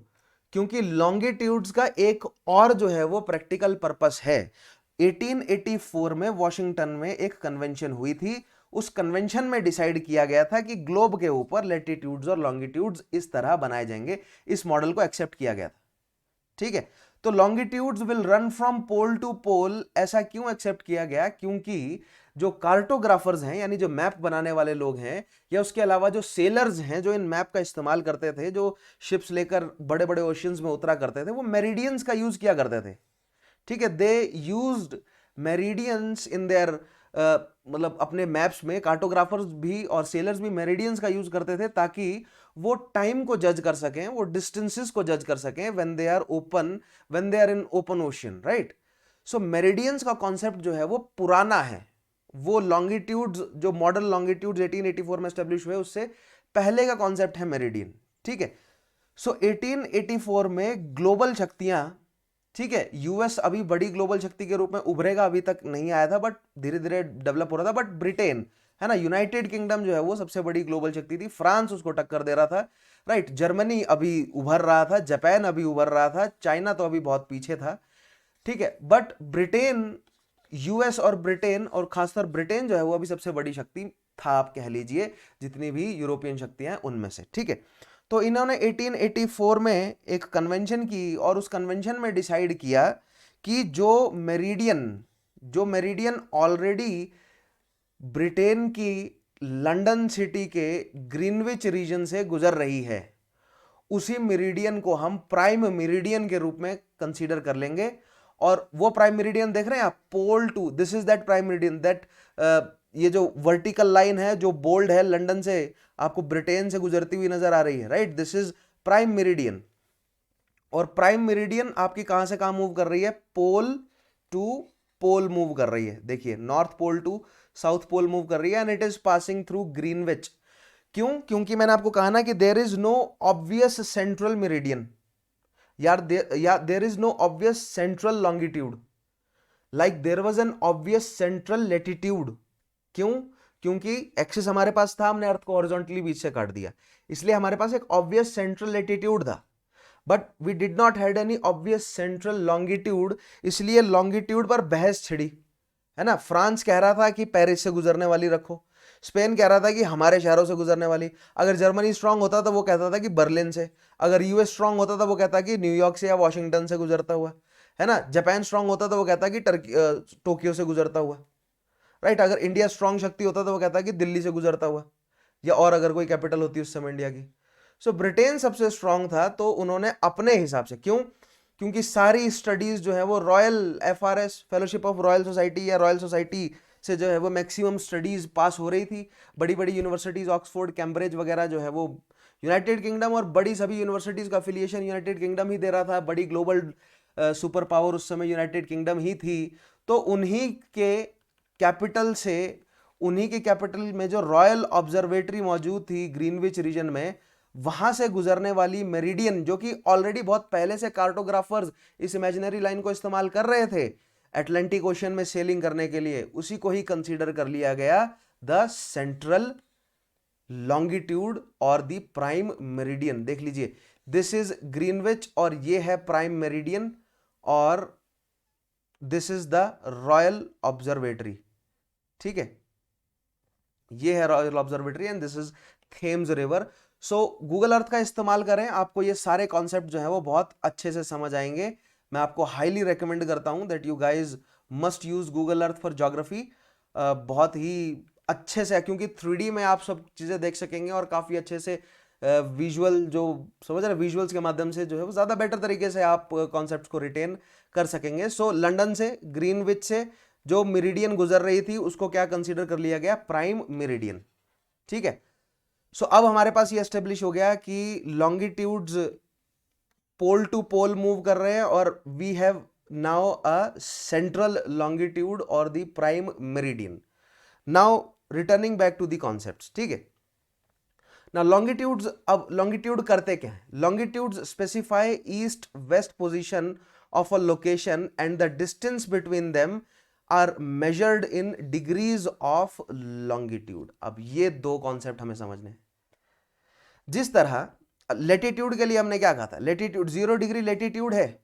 Speaker 1: क्योंकि लॉन्गिट्यूड्स का एक और जो है वो प्रैक्टिकल पर्पस है। 1884 में वॉशिंगटन में एक कन्वेंशन हुई थी, उस कन्वेंशन में डिसाइड किया गया था कि ग्लोब के ऊपर लैटिट्यूड्स और लॉन्गिट्यूड्स इस तरह बनाए जाएंगे। इस मॉडल को एक्सेप्ट किया गया था, ठीक है। तो longitudes will run from pole to pole, ऐसा क्यों एक्सेप्ट किया गया, क्योंकि जो कार्टोग्राफर्स हैं, यानी जो मैप बनाने वाले लोग हैं, या उसके अलावा जो सेलर्स हैं जो इन मैप का इस्तेमाल करते थे, जो शिप्स लेकर बड़े बड़े ओशियंस में उतरा करते थे, वो मेरिडियंस का यूज किया करते थे, ठीक है। They used meridians in their, मतलब अपने मैप्स में कार्टोग्राफर्स भी और सेलर्स भी मेरिडियंस का यूज करते थे, ताकि वो टाइम को जज कर सकें, वो डिस्टेंसेस को जज कर सकें when they are in open ocean, right. So meridians का कॉन्सेप्ट जो है वो पुराना है। वो लॉन्गिट्यूड्स, जो मॉडल लॉन्गिट्यूड्स 1884 में एस्टेब्लिश हुए, उससे पहले का कॉन्सेप्ट है मेरिडियन, ठीक है। सो 1884 में ग्लोबल शक्तियां, ठीक है, यूएस अभी बड़ी ग्लोबल शक्ति के रूप में उभरेगा, अभी तक नहीं आया था, बट धीरे धीरे डेवलप हो रहा था। बट ब्रिटेन, है ना, यूनाइटेड किंगडम जो है वो सबसे बड़ी ग्लोबल शक्ति थी, फ्रांस उसको टक्कर दे रहा था, राइट। जर्मनी अभी उभर रहा था, जापान अभी उभर रहा था, चाइना तो अभी बहुत पीछे था, ठीक है। बट ब्रिटेन, यूएस और ब्रिटेन, और खासकर ब्रिटेन जो है वो अभी सबसे बड़ी शक्ति था, आप कह लीजिए, जितनी भी यूरोपियन शक्तियां हैं उनमें से, ठीक है। तो इन्होंने 1884 में एक कन्वेंशन की, और उस कन्वेंशन में डिसाइड किया कि जो मेरिडियन ऑलरेडी ब्रिटेन की लंदन सिटी के ग्रीनविच रीजन से गुजर रही है, उसी मेरिडियन को हम प्राइम मेरिडियन के रूप में कंसीडर कर लेंगे। और वो प्राइम मेरिडियन देख रहे हैं आप, pole to, this is that prime meridian, that ये जो वर्टिकल लाइन है जो बोल्ड है, लंदन से आपको ब्रिटेन से गुजरती हुई नजर आ रही है, right, this is prime meridian. और प्राइम मेरिडियन आपकी कहां से कहां मूव कर रही है, पोल टू पोल मूव कर रही है। देखिए, north pole to south pole move कर रही है, and it is passing through Greenwich. क्यों, क्योंकि मैंने आपको कहा ना कि there is no obvious central meridian, there is no obvious central longitude like there was an obvious central latitude। क्यों, क्योंकि एक्सिस हमारे पास था, हमने अर्थ को हॉरिजॉन्टली बीच से काट दिया, इसलिए हमारे पास एक ऑब्वियस सेंट्रल लैटिट्यूड था। But we did not had any obvious central longitude, इसलिए लॉन्गिट्यूड पर बहस छिड़ी, है ना। फ्रांस कह रहा था कि पेरिस से गुजरने वाली रखो, स्पेन कह रहा था कि हमारे शहरों से गुजरने वाली। अगर जर्मनी स्ट्रांग होता तो वो कहता था कि बर्लिन से। अगर यूएस स्ट्रांग होता था वो कहता कि न्यूयॉर्क से या वॉशिंगटन से गुजरता हुआ, है ना। जापान स्ट्रांग होता तो वो कहता कि टोक्यो से गुजरता हुआ, राइट। अगर इंडिया स्ट्रांग शक्ति होता तो वो कहता कि दिल्ली से गुजरता हुआ, या और अगर कोई कैपिटल होती उस समय इंडिया की। सो ब्रिटेन सबसे स्ट्रांग था, तो उन्होंने अपने हिसाब से, क्यों, क्योंकि सारी स्टडीज जो है वो royal FRS, fellowship of royal society या रॉयल सोसाइटी से जो है वो मैक्सिमम स्टडीज पास हो रही थी। बड़ी बड़ी यूनिवर्सिटीज, ऑक्सफोर्ड, कैम्ब्रिज वगैरह जो है वो यूनाइटेड किंगडम, और बड़ी सभी यूनिवर्सिटीज का अफिलिएशन यूनाइटेड किंगडम ही दे रहा था। बड़ी ग्लोबल सुपर पावर उस समय यूनाइटेड किंगडम ही थी। तो उन्हीं के कैपिटल से, उन्हीं के कैपिटल में जो रॉयल ऑब्जर्वेटरी मौजूद थी ग्रीनविच रीजन में, वहां से गुजरने वाली मेरिडियन, जो कि ऑलरेडी बहुत पहले से कार्टोग्राफर्स इस इमेजिनरी लाइन को इस्तेमाल कर रहे थे अटलांटिक ओशन में सेलिंग करने के लिए, उसी को ही कंसीडर कर लिया गया द सेंट्रल लॉन्गिट्यूड और द प्राइम मेरिडियन। देख लीजिए, दिस इज ग्रीनविच और ये है प्राइम मेरिडियन, और this is the royal observatory, ठीक है। ये है royal observatory and this is Thames river. So Google Earth का इस्तेमाल करें, आपको ये सारे कॉन्सेप्ट जो है वो बहुत अच्छे से समझ आएंगे। मैं आपको हाईली रेकमेंड करता हूं that you guys must use Google earth for geography. बहुत ही अच्छे से, क्योंकि 3D में आप सब चीज़ें देख सकेंगे और काफ़ी अच्छे से विजुअल, जो समझ रहे, विजुअल्स के माध्यम से जो है वो ज़्यादा बेटर तरीके से आप कॉन्सेप्ट को रिटेन कर सकेंगे। सो लंदन से, ग्रीनविच से जो मेरिडियन गुजर रही थी उसको क्या कंसीडर कर लिया गया, प्राइम मेरिडियन, ठीक है। सो अब हमारे पास ये एस्टेब्लिश हो गया कि longitudes pole to pole move कर रहे हैं, और we have now a central longitude और the prime meridian. Now returning back to the concepts, ठीक है ना। लॉन्गिट्यूड्स, अब लॉन्गिट्यूड करते क्या है? Longitudes specify east west position of a location and the distance between them are measured in degrees of longitude. अब ये दो कॉन्सेप्ट हमें समझने हैं। जिस तरह लेटीट्यूड के लिए हमने क्या कहा था, लेटीट्यूड 0 डिग्री लेटीट्यूड है,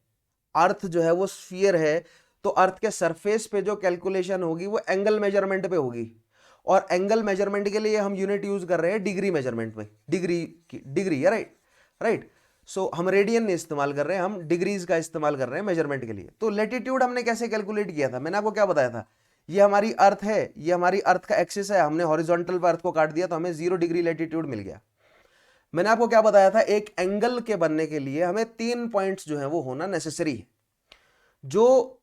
Speaker 1: अर्थ जो है वो स्फीयर है, तो अर्थ के सरफेस पे जो कैलकुलेशन होगी वो एंगल मेजरमेंट पे होगी, और एंगल मेजरमेंट के लिए हम यूनिट यूज कर रहे हैं डिग्री मेजरमेंट में, डिग्री की डिग्री है, राइट राइट। सो हम रेडियन नहीं इस्तेमाल कर रहे हैं, हम डिग्रीज का इस्तेमाल कर रहे हैं मेजरमेंट के लिए। तो लेटीट्यूड हमने कैसे कैलकुलेट किया था, मैंने आपको क्या बताया था, ये हमारी अर्थ है, ये हमारी अर्थ का एक्सिस है, हमने हॉरिजॉन्टल पर अर्थ को काट दिया तो हमें 0 डिग्री लेटीट्यूड मिल गया। मैंने आपको क्या बताया था, एक एंगल के बनने के लिए हमें 3 पॉइंट्स जो है वो होना नेसेसरी है। जो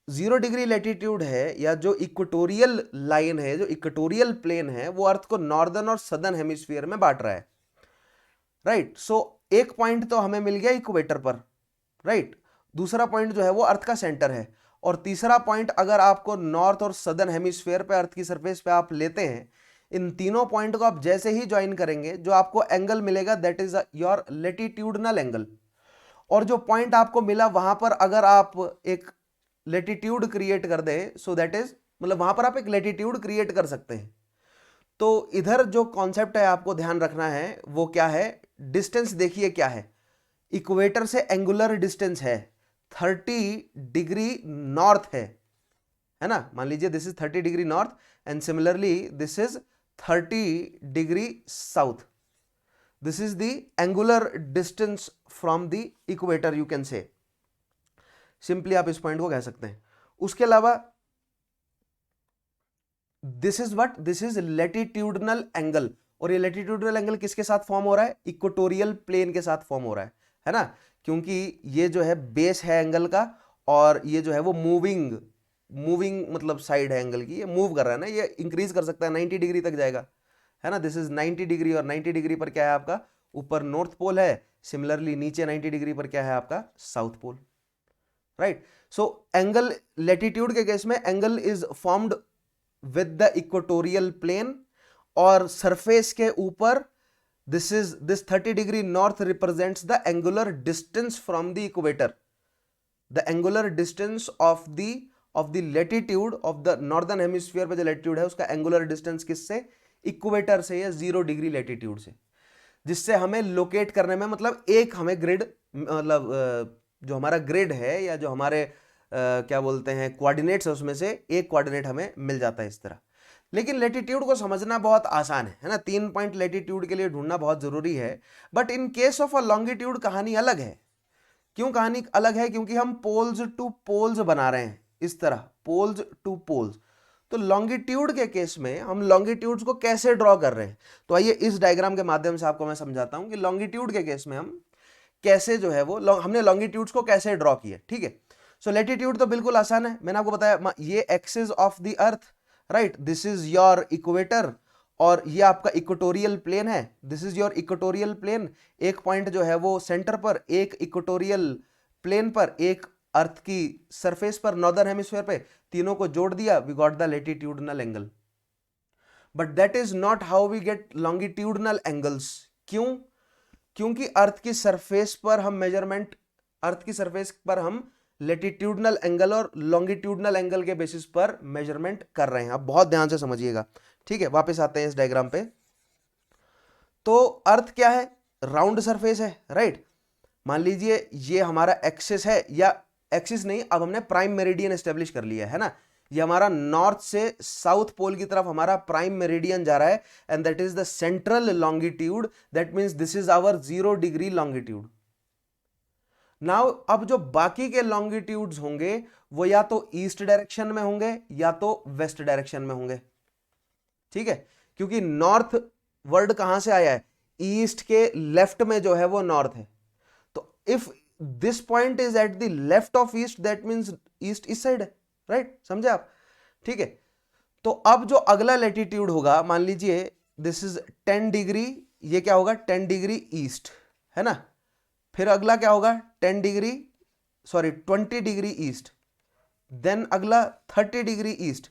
Speaker 1: 0 डिग्री लेटीट्यूड है, या जो इक्वेटोरियल लाइन है, जो इक्वेटोरियल प्लेन है, वो अर्थ को नॉर्दर्न और सदर्न हेमिस्फीयर में बांट रहा है, राइट। सो एक पॉइंट तो हमें मिल गया इक्वेटर पर, राइट। दूसरा पॉइंट जो है वो अर्थ का सेंटर है, और तीसरा पॉइंट अगर आपको नॉर्थ और सदर्न हेमिस्फीयर पे, अर्थ की सरफेस पे आप लेते हैं, इन तीनों पॉइंट को आप जैसे ही ज्वाइन करेंगे, जो आपको एंगल मिलेगा that is your latitudinal angle. और जो पॉइंट आपको मिला वहां पर अगर आप एक लेटीट्यूड क्रिएट कर दे, सो दैट इज, मतलब वहां पर आप एक लेटीट्यूड क्रिएट कर सकते हैं। तो इधर जो कॉन्सेप्ट है आपको ध्यान रखना है वो क्या है, डिस्टेंस देखिए क्या है, इक्वेटर से एंगुलर डिस्टेंस है 30 डिग्री नॉर्थ है ना। मान लीजिए this is 30 degree north and similarly this is 30 degree south. This is the angular distance from the equator, you can say, simply आप इस पॉइंट को कह सकते हैं। उसके अलावा this is what, this is latitudinal angle, और ये लेटीट्यूडनल एंगल किसके साथ फॉर्म हो रहा है, इक्वेटोरियल प्लेन के साथ फॉर्म हो रहा है ना। क्योंकि ये जो है बेस है एंगल का, और ये जो है वो मूविंग मतलब साइड है एंगल की, ये मूव कर रहा है ना, ये इंक्रीज कर सकता है 90 डिग्री तक जाएगा, है ना। दिस इज 90 डिग्री, और 90 डिग्री पर क्या है आपका, ऊपर नॉर्थ पोल है, सिमिलरली नीचे 90 डिग्री पर क्या है आपका, south pole, right. So angle latitude के केस में angle is formed with the equatorial plane, और सरफेस के ऊपर this 30 degree north represents the angular distance from the equator, the angular distance of the latitude of the northern hemisphere पे जो latitude है उसका angular distance किससे, equator से, या 0 डिग्री लेटीट्यूड से, जिससे हमें लोकेट करने में, मतलब एक हमें ग्रिड, मतलब जो हमारा ग्रिड है, या जो हमारे क्या बोलते हैं कोऑर्डिनेट्स है, उसमें से एक कोऑर्डिनेट हमें मिल जाता है इस तरह। लेकिन लेटीट्यूड को समझना बहुत आसान है ना, 3 पॉइंट लेटीट्यूड के लिए ढूंढना बहुत जरूरी है। But in case of a longitude कहानी अलग है। क्यों कहानी अलग है? क्योंकि हम पोल्स टू पोल्स बना रहे हैं, इस तरह पोल्स टू पोल्स। तो लॉन्गिट्यूड के केस में हम लॉन्गिट्यूड्स को कैसे ड्रॉ कर रहे हैं, तो आइए इस डायग्राम के माध्यम से आपको मैं समझाता हूं कि लॉन्गिट्यूड के केस में हम कैसे जो है वो हमने लॉन्गिट्यूड्स को कैसे ड्रॉ किया। ठीक है, सो लेटीट्यूड तो बिल्कुल आसान है, मैंने आपको बताया ये axis of the earth, right, this is your equator और ये आपका इक्वेटोरियल प्लेन है, this is your equatorial plane. एक पॉइंट जो है वो सेंटर पर, एक इक्वेटोरियल प्लेन पर, एक अर्थ की सरफेस पर, नॉर्दर्न हेमिस्फीयर पे, तीनों को जोड़ दिया, we got the latitudinal angle. But that is not how we get longitudinal angles. क्यों? क्योंकि अर्थ की सरफेस पर हम मेजरमेंट, अर्थ की सरफेस पर हम लेटीट्यूडनल एंगल और लॉन्गिट्यूडनल एंगल के बेसिस पर मेजरमेंट कर रहे हैं। अब बहुत ध्यान से समझिएगा। ठीक है, वापस आते हैं इस डायग्राम पे। तो अर्थ क्या है? राउंड सरफेस है, राइट। मान लीजिए ये हमारा एक्सिस है, या एक्सिस नहीं, अब हमने प्राइम मेरिडियन एस्टेब्लिश कर लिया है ना। ये हमारा नॉर्थ से साउथ पोल की तरफ हमारा प्राइम मेरिडियन जा रहा है, and that is the central longitude, that means this is our 0 degree longitude. Now अब जो बाकी के लॉन्गिट्यूड्स होंगे वो या तो ईस्ट डायरेक्शन में होंगे या तो वेस्ट डायरेक्शन में होंगे। ठीक है, क्योंकि नॉर्थ वर्ड कहां से आया है? ईस्ट के लेफ्ट में जो है वो नॉर्थ है। तो if this point is at the left of east, that means east इस साइड है, राइट, समझे आप? ठीक है, तो अब जो अगला लेटीट्यूड होगा, मान लीजिए दिस इज 10 डिग्री, ये क्या होगा? 10 डिग्री ईस्ट, है ना। फिर अगला क्या होगा? 10 degree, sorry 20 degree east, then अगला 30 डिग्री ईस्ट।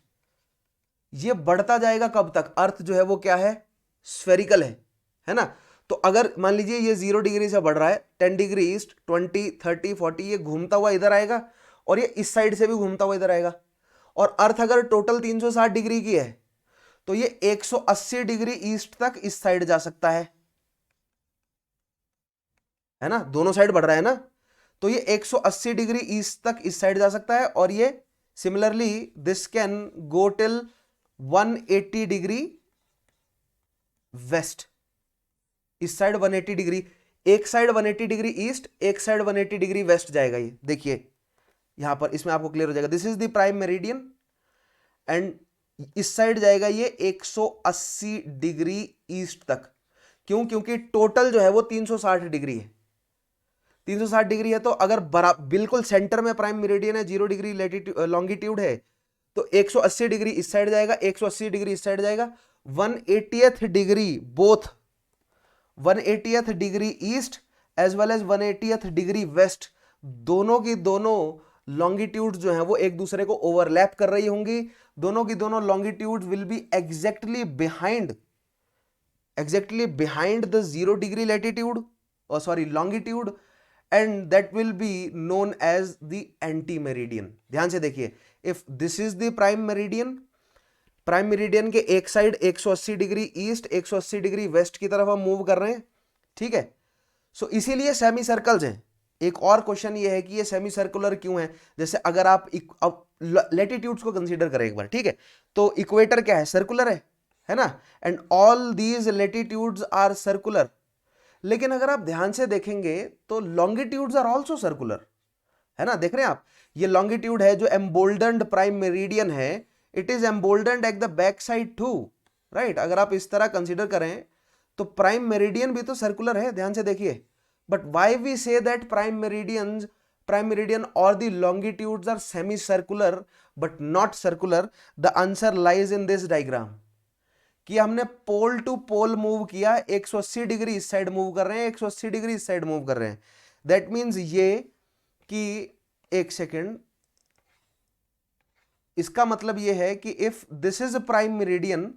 Speaker 1: ये बढ़ता जाएगा कब तक? अर्थ जो है वो क्या है? स्फेरिकल है ना। तो अगर मान लीजिए ये 0 डिग्री से बढ़ रहा है, 10 डिग्री ईस्ट, 20, 30, 40, ये घूमता हुआ इधर आएगा और ये इस साइड से भी घूमता हुआ इधर आएगा। और अर्थ अगर टोटल 360 डिग्री की है तो ये 180 डिग्री ईस्ट तक इस साइड जा सकता है ना, दोनों साइड बढ़ रहा है ना। तो ये 180 डिग्री ईस्ट तक इस साइड जा सकता है, और ये similarly this can go till 180 degree waste, इस साइड 180 डिग्री, एक साइड 180 डिग्री ईस्ट, एक साइड 180 डिग्री वेस्ट जाएगा। ये देखिए यहां पर, इसमें आपको क्लियर हो जाएगा, this is the prime meridian, and इस साइड जाएगा ये 180 डिग्री ईस्ट तक। क्यों? क्योंकि टोटल जो है वो 360 डिग्री है, 360 डिग्री है। तो अगर बिल्कुल सेंटर में प्राइम मेरिडियन है, 0 डिग्री लॉन्गिट्यूड है, तो 180 डिग्री इस साइड जाएगा, 180 डिग्री इस साइड जाएगा, 180th degree, both 180th degree east as well as 180th degree west, दोनों की दोनों लॉन्गिट्यूड्स जो हैं वो एक दूसरे को ओवरलैप कर रही होंगी। दोनों की दोनों longitudes will be exactly behind the 0 degree latitude, और sorry longitude, and that will be known as the anti meridian. ध्यान से देखिए, if this is the prime meridian, prime meridian के एक side 180 degree east, 180 degree west की तरफ हम move कर रहे हैं। ठीक है, सो इसीलिए सेमी सर्कल्स हैं। एक और क्वेश्चन ये है कि ये सेमी सर्कुलर क्यों है? जैसे अगर आप लैटिट्यूड्स को कंसीडर करें एक बार, ठीक है, तो इक्वेटर क्या है? सर्कुलर है ना, and all these latitudes are circular. लेकिन अगर आप ध्यान से देखेंगे तो लॉन्गिट्यूड्स आर ऑल्सो सर्कुलर, है ना। देख रहे हैं आप, ये लॉन्गिट्यूड है जो एम्बोल्डन्ड प्राइम मेरिडियन है, it is emboldened at the back side too, right. अगर आप इस तरह कंसीडर करें तो प्राइम मेरिडियन भी तो सर्कुलर है, ध्यान से देखिए। But why we say that prime meridian और the longitudes are semi circular but not circular? The answer lies in this diagram, कि हमने पोल टू पोल मूव किया, 180 डिग्री इस साइड मूव कर रहे हैं, 180 डिग्री इस साइड मूव कर रहे हैं। दैट मीन्स ये कि, एक सेकेंड, इसका मतलब यह है कि if this is prime meridian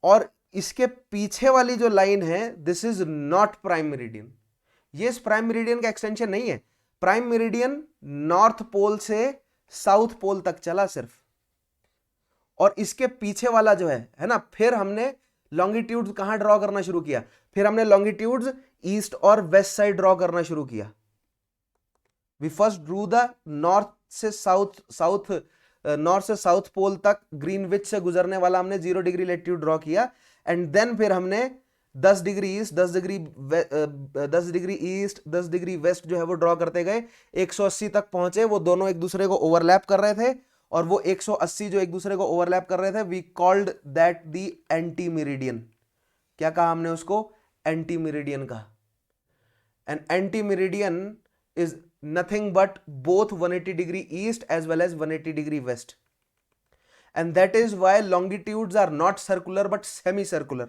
Speaker 1: और इसके पीछे वाली जो लाइन है this is not prime meridian, ये इस प्राइम मेरिडियन का एक्सटेंशन नहीं है। प्राइम मेरिडियन नॉर्थ पोल से साउथ पोल तक चला सिर्फ, और इसके पीछे वाला जो है ना, फिर हमने लॉन्गिट्यूड्स कहां ड्रॉ करना शुरू किया? फिर हमने लॉन्गिट्यूड्स ईस्ट और वेस्ट साइड ड्रॉ करना शुरू किया। We first drew the north से साउथ नॉर्थ से साउथ पोल तक ग्रीनविच से गुजरने वाला हमने 0 डिग्री लेटीट्यूड ड्रॉ किया, एंड देन फिर हमने 10 degree east, 10 degree 10 degree east, 10 degree west जो है वो ड्रॉ करते गए, 180 तक पहुंचे। वो दोनों एक दूसरे को ओवरलैप कर रहे थे, और वो 180 जो एक दूसरे को ओवरलैप कर रहे थे, we called that the anti meridian. क्या कहा हमने उसको? एंटी मेरिडियन कहा। An anti meridian is nothing but both 180 degree east as well as 180 degree west, and that is why longitudes are not circular but semicircular.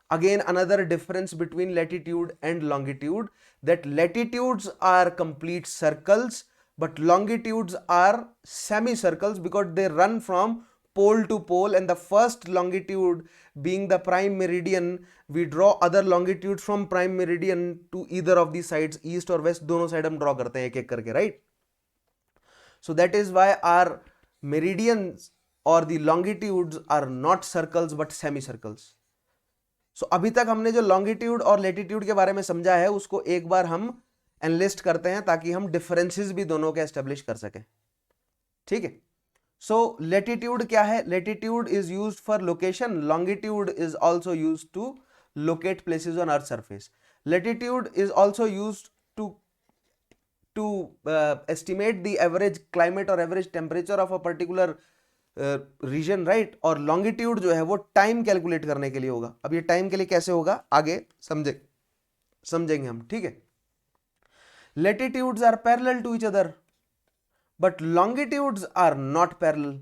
Speaker 1: Again, another difference between latitude and longitude, that latitudes are complete circles but longitudes are semicircles because they run from pole to pole, and the first longitude being the prime meridian, we draw other longitudes from prime meridian to either of these sides, east or west, दोनों side हम draw करते हैं एक एक करके, right? So that is why our meridians or the longitudes are not circles but semicircles. So अभी तक हमने जो longitude और latitude के बारे में समझा है उसको एक बार हम एनालिस्ट करते हैं ताकि हम डिफरेंसेस भी दोनों के एस्टेब्लिश कर सकें, ठीक है? So latitude क्या है? Latitude is used for location. Longitude is also used to locate places on Earth's surface. Latitude is also used to estimate the average climate or average temperature of a particular region, right? और longitude जो है वो time calculate करने के लिए होगा। अब ये टाइम के लिए कैसे होगा आगे समझेंगे हम, ठीक है? Latitudes are parallel to each other but longitudes are not parallel,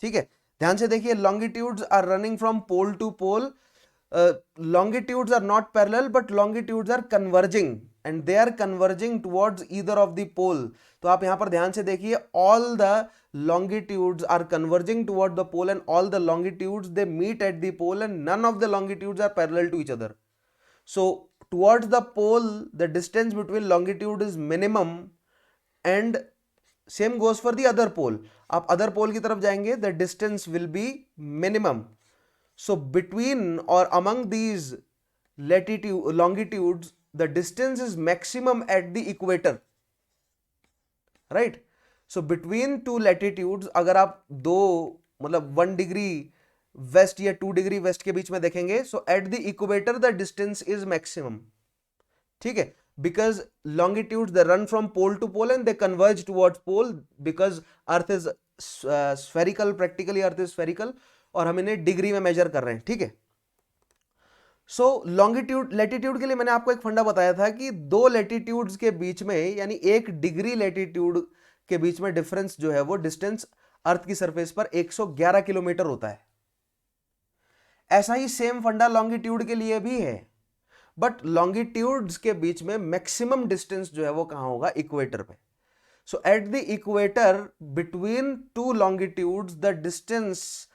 Speaker 1: ठीक है? ध्यान से देखिए, longitudes are running from pole to pole, longitudes are not parallel but longitudes are converging and they are converging towards either of the pole. तो आप यहां पर ध्यान से देखिए, all the longitudes are converging toward the pole and all the longitudes they meet at the pole and none of the longitudes are parallel to each other. So towards the pole the distance between longitude is minimum and same goes for the other pole. आप other pole की तरफ जाएंगे, the distance will be minimum. So between or among these longitudes the distance is maximum at the equator, right? So between two latitudes अगर आप दो मतलब 1 degree waste या 2 degree west के बीच में देखेंगे, so at the equator the distance is maximum, ठीक है? Because longitudes they run from pole to pole and they converge towards pole because earth is spherical, practically earth is spherical, और हम इन्हें degree में major कर रहे हैं, ठीक है? सो लॉन्गिट्यूड लैटिट्यूड के लिए मैंने आपको एक फंडा बताया था कि दो लैटिट्यूड्स के बीच में यानी 1 डिग्री लैटिट्यूड के बीच में डिफरेंस जो है वो डिस्टेंस अर्थ की सरफेस पर 111 किलोमीटर होता है। ऐसा ही सेम फंडा लॉन्गिट्यूड के लिए भी है, बट लॉन्गिट्यूड्स के बीच में मैक्सिमम डिस्टेंस जो है वो कहां होगा? इक्वेटर पे। So at the equator between two longitudes the distance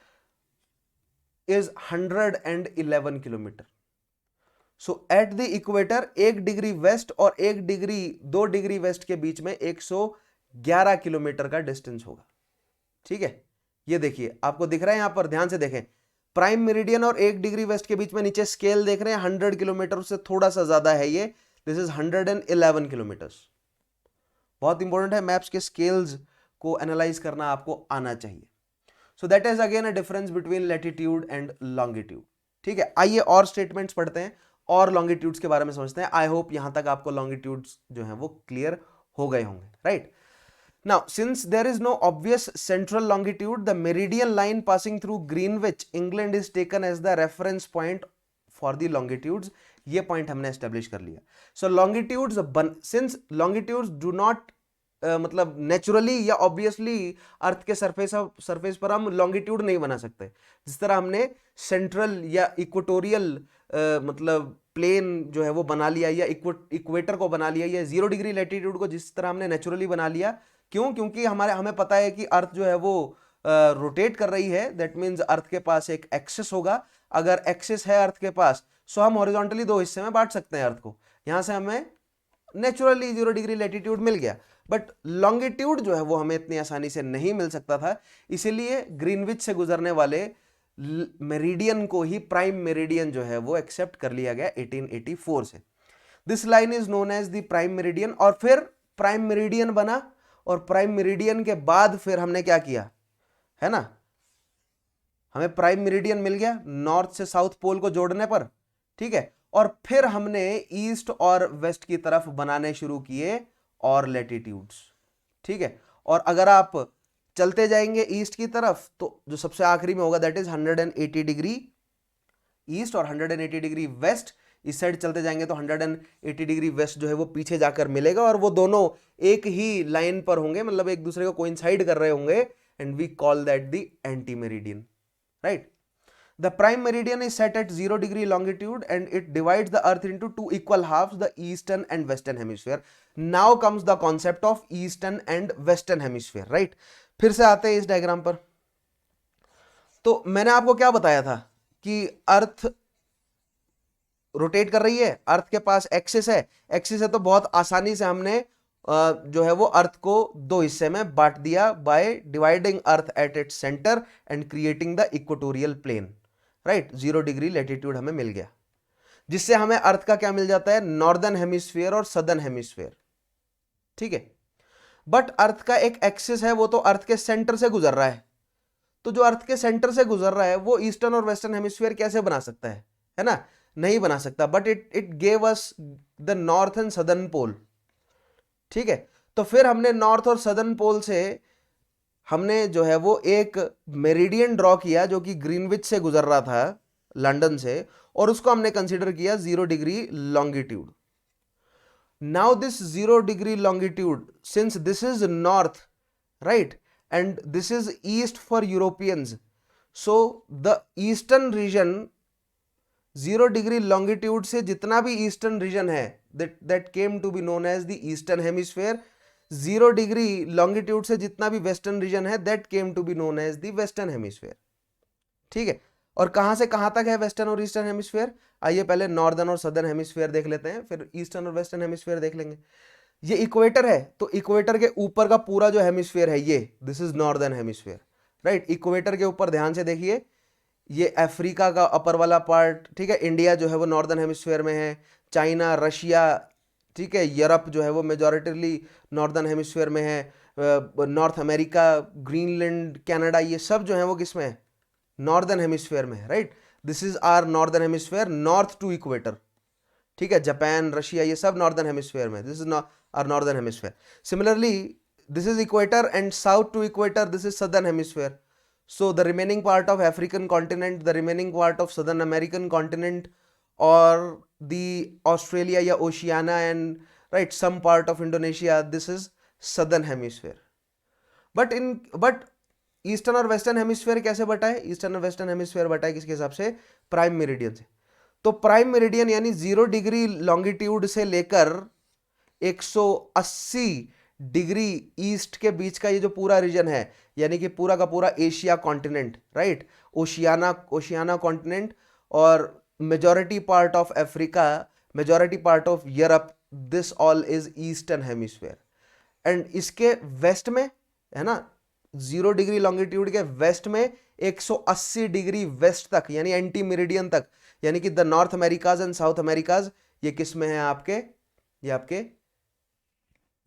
Speaker 1: is 111 kilometre. So at the equator 1 degree west और 2 डिग्री वेस्ट के बीच में 111 किलोमीटर का डिस्टेंस होगा, ठीक है? ये देखिए आपको दिख रहा है यहां पर, ध्यान से देखें, प्राइम मेरिडियन और 1 डिग्री वेस्ट के बीच में नीचे स्केल देख रहे हैं 100 किलोमीटर से थोड़ा सा ज्यादा है ये, दिस इज 111 किलोमीटर। बहुत इंपॉर्टेंट है, मैप्स के स्केल्स को एनालाइज करना आपको आना चाहिए। सो that is again a difference between latitude and longitude, ठीक है? आइए और स्टेटमेंट्स पढ़ते हैं और लॉन्गिट्यूड्स के बारे में समझते हैं। आई होप यहां तक आपको लॉन्गिट्यूड्स जो है वो क्लियर हो गए होंगे, right? Now, since there is no obvious central longitude, the meridian line passing through Greenwich, England is taken as the reference point for the longitudes. ये point हमने establish कर लिया। So longitudes, since longitudes do not मतलब naturally या obviously अर्थ के surface पर हम longitude नहीं बना सकते, जिस तरह हमने सेंट्रल या इक्वेटोरियल मतलब प्लेन जो है वो बना लिया या इक्वेटर को बना लिया या 0 डिग्री लैटिट्यूड को जिस तरह हमने नेचुरली बना लिया। क्यों? क्योंकि हमें पता है कि अर्थ जो है वो रोटेट कर रही है, दैट मीन्स अर्थ के पास एक एक्सिस होगा। अगर एक्सिस है अर्थ के पास, सो हम हॉरिजॉन्टली 2 हिस्से में बांट सकते हैं अर्थ को। यहां से हमें नेचुरली 0 डिग्री लैटिट्यूड मिल गया, बट लॉन्गिट्यूड जो है वो हमें इतनी आसानी से नहीं मिल सकता था, इसीलिए ग्रीनविच से गुजरने वाले मेरिडियन को ही प्राइम मेरिडियन जो है वो एक्सेप्ट कर लिया गया 1884 से। This line is known as the prime meridian. और फिर प्राइम मेरिडियन बना और प्राइम मेरिडियन के बाद फिर हमने क्या किया? है ना। हमें प्राइम मेरिडियन मिल गया नॉर्थ से साउथ पोल को जोड़ने पर, ठीक है। और फिर हमने ईस्ट और वेस्ट की तरफ बनाने शुरू किए और लैटिट्यूड्स, ठीक है। और अगर आप चलते जाएंगे ईस्ट की तरफ तो जो सबसे आखिरी में होगा दैट इज 180 डिग्री ईस्ट और 180 डिग्री वेस्ट। इस साइड चलते जाएंगे तो 180 डिग्री वेस्ट जो है वो पीछे जाकर मिलेगा और वो दोनों एक ही लाइन पर होंगे, मतलब एक दूसरे को कोइंसाइड कर रहे होंगे, and we call that the anti meridian, right? The prime meridian is set at 0 degree longitude and it divides the earth into two equal halves, the eastern and western hemisphere. Now comes the concept of eastern and western hemisphere, right? फिर से आते हैं इस diagram पर। तो मैंने आपको क्या बताया था कि अर्थ रोटेट कर रही है, अर्थ के पास एक्सिस है, एक्सिस है तो बहुत आसानी से हमने जो है वो अर्थ को दो हिस्से में बांट दिया by dividing earth at its centre and creating the equatorial plane, right. 0 degree latitude हमें मिल गया, जिससे हमें अर्थ का क्या मिल जाता है, नॉर्दर्न हेमिस्फीयर और सदर्न हेमिस्फीयर, ठीक है। बट अर्थ का एक एक्सिस है, वो तो अर्थ के सेंटर से गुजर रहा है, तो जो अर्थ के सेंटर से गुजर रहा है वो ईस्टर्न और वेस्टर्न हेमिस्फीयर कैसे बना सकता है ना, नहीं बना सकता। But it gave us the north and southern pole, ठीक है। तो फिर हमने नॉर्थ और सदर्न पोल से हमने जो है वो एक मेरिडियन ड्रॉ किया जो कि ग्रीनविच से गुजर रहा था लंदन से, और उसको हमने कंसीडर किया 0 degree longitude. Now this 0 degree longitude, since this is north, right, and this is east for Europeans, so the eastern region 0 degree longitude से जितना भी ईस्टर्न रीजन है that came to be known as the eastern hemisphere, 0 degree longitude से जितना भी western region है that came to be known as the western hemisphere, ठीक है। और कहां से कहां तक है वेस्टर्न और ईस्टर्न हेमिस्फीयर, आइए पहले नॉर्दर्न और सदर्न हेमिस्फीयर देख लेते हैं, फिर ईस्टर्न और वेस्टर्न हेमिस्फीयर देख लेंगे। ये इक्वेटर है, तो इक्वेटर के ऊपर का पूरा जो हेमिस्फीयर है ये, this is northern hemisphere, right. Equator के ऊपर ध्यान से देखिए, ये अफ्रीका का अपर वाला पार्ट, ठीक है। इंडिया जो है वो नॉर्दर्न हेमिस्फीयर में है, चाइना, रशिया, ठीक है, यूरोप जो है वो मेजॉरिटिवली नॉर्दर्न हेमिस्फीयर में है, नॉर्थ अमेरिका, ग्रीनलैंड, कनाडा, ये सब जो है वो किस में है, नॉर्दर्न हेमिस्फीयर में है, right. This is our northern hemisphere north to equator, ठीक है। जापान, रशिया, ये सब नॉर्दर्न हेमिस्फीयर में, this is our northern hemisphere. Similarly this is equator and south to equator this is southern hemisphere. So the remaining part of African continent, the remaining part of Southern American continent, or the Australia या Oceania and right some part of Indonesia, this is Southern Hemisphere. But Eastern और Western Hemisphere कैसे बटा है, Eastern और Western Hemisphere बटा है किसके हिसाब से, प्राइम मेरिडियन से। तो प्राइम मेरिडियन यानी 0 डिग्री लॉन्गिट्यूड से लेकर 180 डिग्री ईस्ट के बीच का ये जो पूरा रीजन है, यानी कि पूरा का पूरा Asia continent, right, Oceania continent, और majority part of Africa, majority part of Europe, this all is eastern hemisphere. And इसके वेस्ट में है ना, 0 डिग्री लॉन्गिट्यूड के वेस्ट में 180 डिग्री वेस्ट तक यानी एंटी मेरिडियन तक, यानी कि the North Americas and South Americas, ये किस में है आपके, ये आपके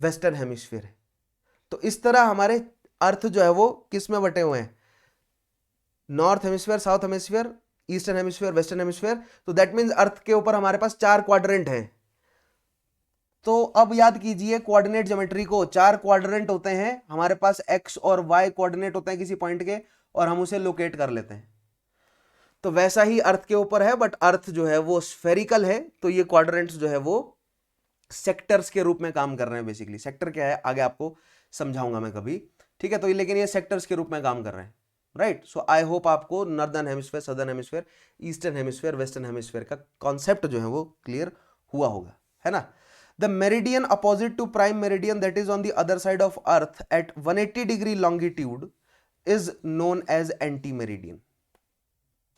Speaker 1: वेस्टर्न हेमिस्फीयर है। तो इस तरह हमारे अर्थ जो है वो किस में बटे हुए हैं, north hemisphere, south hemisphere, eastern hemisphere, western hemisphere. तो दैट मींस अर्थ के ऊपर हमारे पास 4 क्वाड्रेंट हैं। तो अब याद कीजिए कोऑर्डिनेट ज्योमेट्री को, 4 क्वाड्रेंट होते हैं हमारे पास, एक्स और वाई कोऑर्डिनेट होते हैं किसी पॉइंट के, और हम उसे लोकेट कर लेते हैं। तो वैसा ही अर्थ के ऊपर है, बट अर्थ जो है वो स्फेरिकल है, तो ये क्वाड्रेंट्स जो है वो सेक्टर्स के रूप में काम कर रहे हैं। बेसिकली सेक्टर क्या है आगे आपको समझाऊंगा मैं कभी, ठीक है। तो ये लेकिन ये सेक्टर्स के रूप में काम कर रहे हैं, राइट। सो आई होप आपको northern hemisphere, southern hemisphere, eastern hemisphere, western hemisphere का कॉन्सेप्ट जो है वो क्लियर हुआ होगा, है ना। The meridian opposite to prime meridian that is on the other side of earth at 180 degree longitude is known as anti meridian,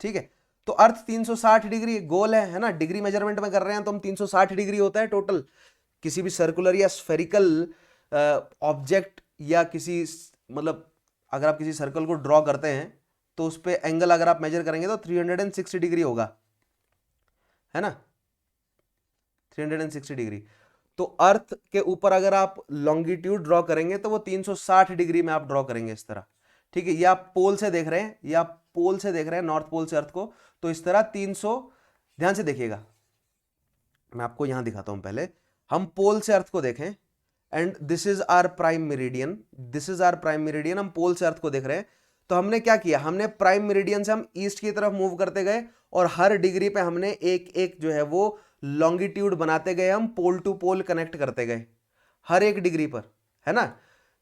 Speaker 1: ठीक है। तो अर्थ 360 डिग्री गोल है ना, डिग्री मेजरमेंट में कर रहे हैं तो हम 360 डिग्री होता है टोटल किसी भी सर्कुलर या स्फेरिकल ऑब्जेक्ट, या किसी मतलब अगर आप किसी सर्कल को ड्रॉ करते हैं तो उस पे एंगल अगर आप मेजर करेंगे तो 360 डिग्री होगा, है ना, 360 डिग्री। तो अर्थ के ऊपर अगर आप लॉन्गिट्यूड ड्रॉ करेंगे तो वो 360 डिग्री में आप ड्रॉ करेंगे इस तरह, ठीक है, ये आप पोल से देख रहे हैं, ये आप पोल से देख रहे हैं, नॉर्थ पोल से अर्थ को, तो इस तरह 300, ध्यान से देखिएगा, मैं आपको यहां दिखाता हूं, पहले हम पोल से अर्थ को देखें, and this is our prime meridian, this is our prime meridian, हम पोल से अर्थ को देख रहे हैं। तो हमने क्या किया, हमने प्राइम मेरिडियन से हम ईस्ट की तरफ मूव करते गए, और हर डिग्री पे हमने एक एक जो है वो लॉन्गिट्यूड बनाते गए, हम पोल टू पोल कनेक्ट करते गए हर एक डिग्री पर, है ना।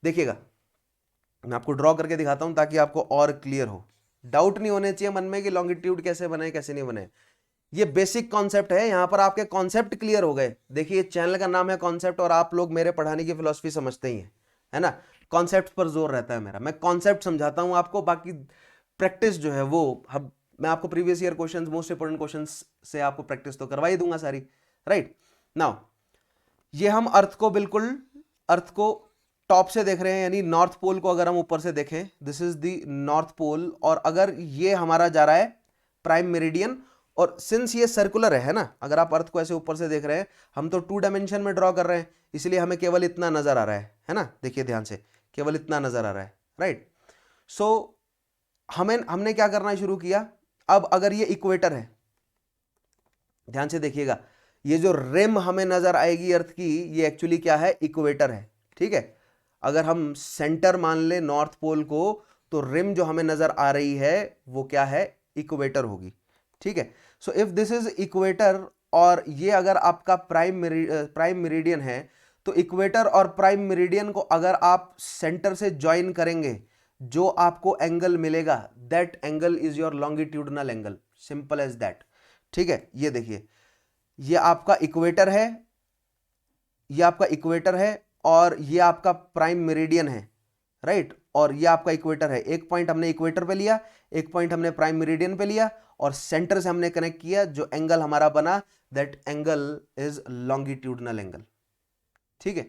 Speaker 1: देखिएगा, मैं आपको ड्रॉ करके दिखाता हूं ताकि आपको और क्लियर हो, डाउट नहीं होने चाहिए मन में कि लॉन्गिट्यूड कैसे बने कैसे नहीं बने। ये बेसिक कॉन्सेप्ट है, यहां पर आपके कॉन्सेप्ट क्लियर हो गए। देखिए चैनल का नाम है कॉन्सेप्ट, और आप लोग मेरे पढ़ाने की फिलॉसफी समझते ही हैं, है ना। कॉन्सेप्ट पर जोर रहता है मेरा, मैं कॉन्सेप्ट समझाता हूं आपको, बाकी प्रैक्टिस जो है वो हम, मैं आपको previous year questions, most important questions से आपको प्रैक्टिस तो करवा ही दूंगा सारी, राइट। नाउ ये हम अर्थ को बिल्कुल, अर्थ को टॉप से देख रहे हैं, यानी नॉर्थ पोल को अगर हम ऊपर से देखें, this is the north pole, और अगर ये हमारा जा रहा है प्राइम मेरिडियन, और सिंस ये सर्कुलर है ना, अगर आप अर्थ को ऐसे ऊपर से देख रहे हैं, हम तो 2 डायमेंशन में ड्रॉ कर रहे हैं, इसलिए हमें केवल इतना नजर आ रहा है ना, देखिए ध्यान से, केवल इतना नजर आ रहा है, राइट। सो हमने क्या करना शुरू किया, अब अगर ये इक्वेटर है, ध्यान से देखिएगा, ये जो रिम हमें नजर आएगी अर्थ की, ये एक्चुअली क्या है, इक्वेटर है, ठीक है। अगर हम सेंटर मान ले नॉर्थ पोल को, तो रिम जो हमें नजर आ रही है वो क्या है, इक्वेटर होगी, ठीक है। So if this is equator, और ये अगर आपका प्राइम मेरिडियन है, तो इक्वेटर और प्राइम मेरिडियन को अगर आप सेंटर से ज्वाइन करेंगे, जो आपको एंगल मिलेगा, that angle is your longitudinal angle, simple as that, ठीक है। ये देखिए, ये आपका इक्वेटर है, ये आपका इक्वेटर है, और ये आपका प्राइम मेरिडियन है, राइट। और ये आपका इक्वेटर है, एक पॉइंट हमने इक्वेटर पे लिया, एक पॉइंट हमने प्राइम मेरिडियन पे लिया, और सेंटर से हमने कनेक्ट किया, जो एंगल हमारा बना, that angle is longitudinal angle, ठीक है।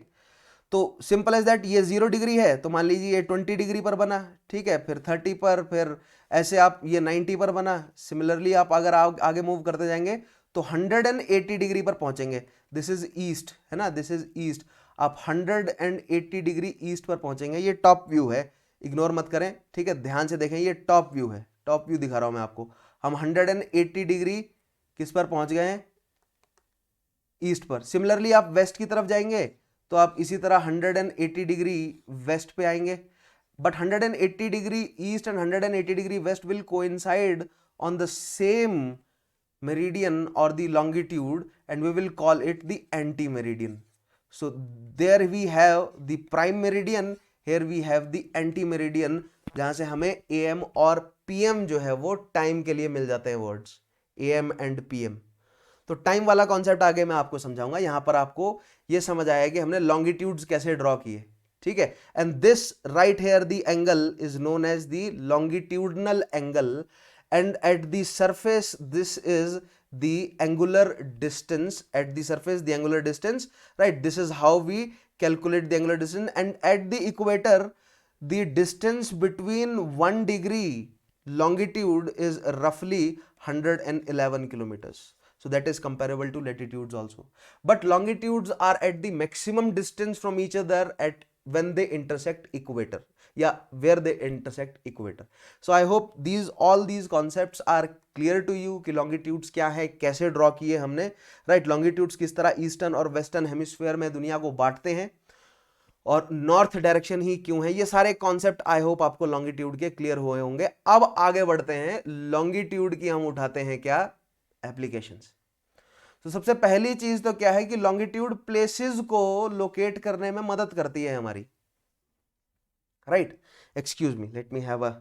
Speaker 1: तो सिंपल एज दैट, ये 0 डिग्री है, तो मान लीजिए ये 20 डिग्री पर बना, ठीक है, फिर 30 पर, फिर ऐसे आप ये 90 पर बना। सिमिलरली आप अगर आगे मूव करते जाएंगे तो 180 डिग्री पर पहुंचेंगे, दिस इज ईस्ट, है ना, दिस इज ईस्ट, आप 180 डिग्री ईस्ट पर पहुंचेंगे। ये टॉप व्यू है, इग्नोर मत करें, ठीक है, ध्यान से देखें, ये टॉप व्यू है, टॉप व्यू दिखा रहा हूं मैं आपको। हम 180 डिग्री किस पर पहुंच गए हैं, ईस्ट पर। सिमिलरली आप वेस्ट की तरफ जाएंगे तो आप इसी तरह 180 डिग्री वेस्ट पे आएंगे, but 180 degree east and 180 degree waste will coincide on the same meridian or the longitude, and we will call it the anti-meridian. So there we have the prime meridian, here we have the anti-meridian, जहां से हमें AM और PM जो है वो time के लिए मिल जाते हैं वर्ड्स, AM एंड PM। तो टाइम वाला कॉन्सेप्ट आगे मैं आपको समझाऊंगा, यहां पर आपको ये समझ आया कि हमने लॉन्गिट्यूड्स कैसे ड्रॉ किए, ठीक है। And this right here the angle is known as the longitudinal angle, and at the surface this is the angular distance, at the surface the angular distance, right, this is how we calculate the angular distance. And at the equator the distance between 1 degree longitude is roughly 111 kilometers, so that is comparable to latitudes also, but longitudes are at the maximum distance from each other at when they intersect equator, yeah, where they intersect equator. So I hope all these concepts are clear to you कि longitudes क्या है, कैसे draw किए हमने, right. longitudes किस तरह eastern और western hemisphere में दुनिया को बांटते हैं, और नॉर्थ डायरेक्शन ही क्यों है, ये सारे कॉन्सेप्ट आई होप आपको लॉन्गिट्यूड के क्लियर हुए होंगे। अब आगे बढ़ते हैं, लॉन्गिट्यूड की हम उठाते हैं क्या एप्लीकेशंस। तो सबसे पहली चीज तो क्या है कि लॉन्गिट्यूड प्लेसेस को लोकेट करने में मदद करती है हमारी, right. Excuse me, let me have a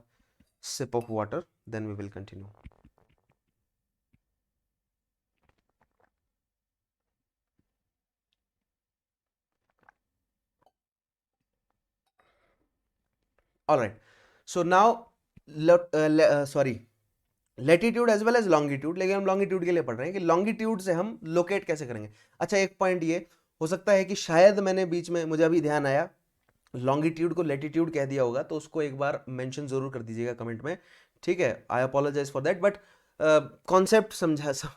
Speaker 1: sip of water, then we will continue. All right, so now sorry, latitude as well as longitude, लेकिन हम लॉन्गिट्यूड के लिए पढ़ रहे हैं कि लॉन्गिट्यूड से हम लोकेट कैसे करेंगे। अच्छा, एक पॉइंट ये हो सकता है कि शायद मैंने बीच में, मुझे अभी ध्यान आया, लॉन्गिट्यूड को लेटीट्यूड कह दिया होगा, तो उसको एक बार मेंशन जरूर कर दीजिएगा कमेंट में, ठीक है। I apologize for that, but concept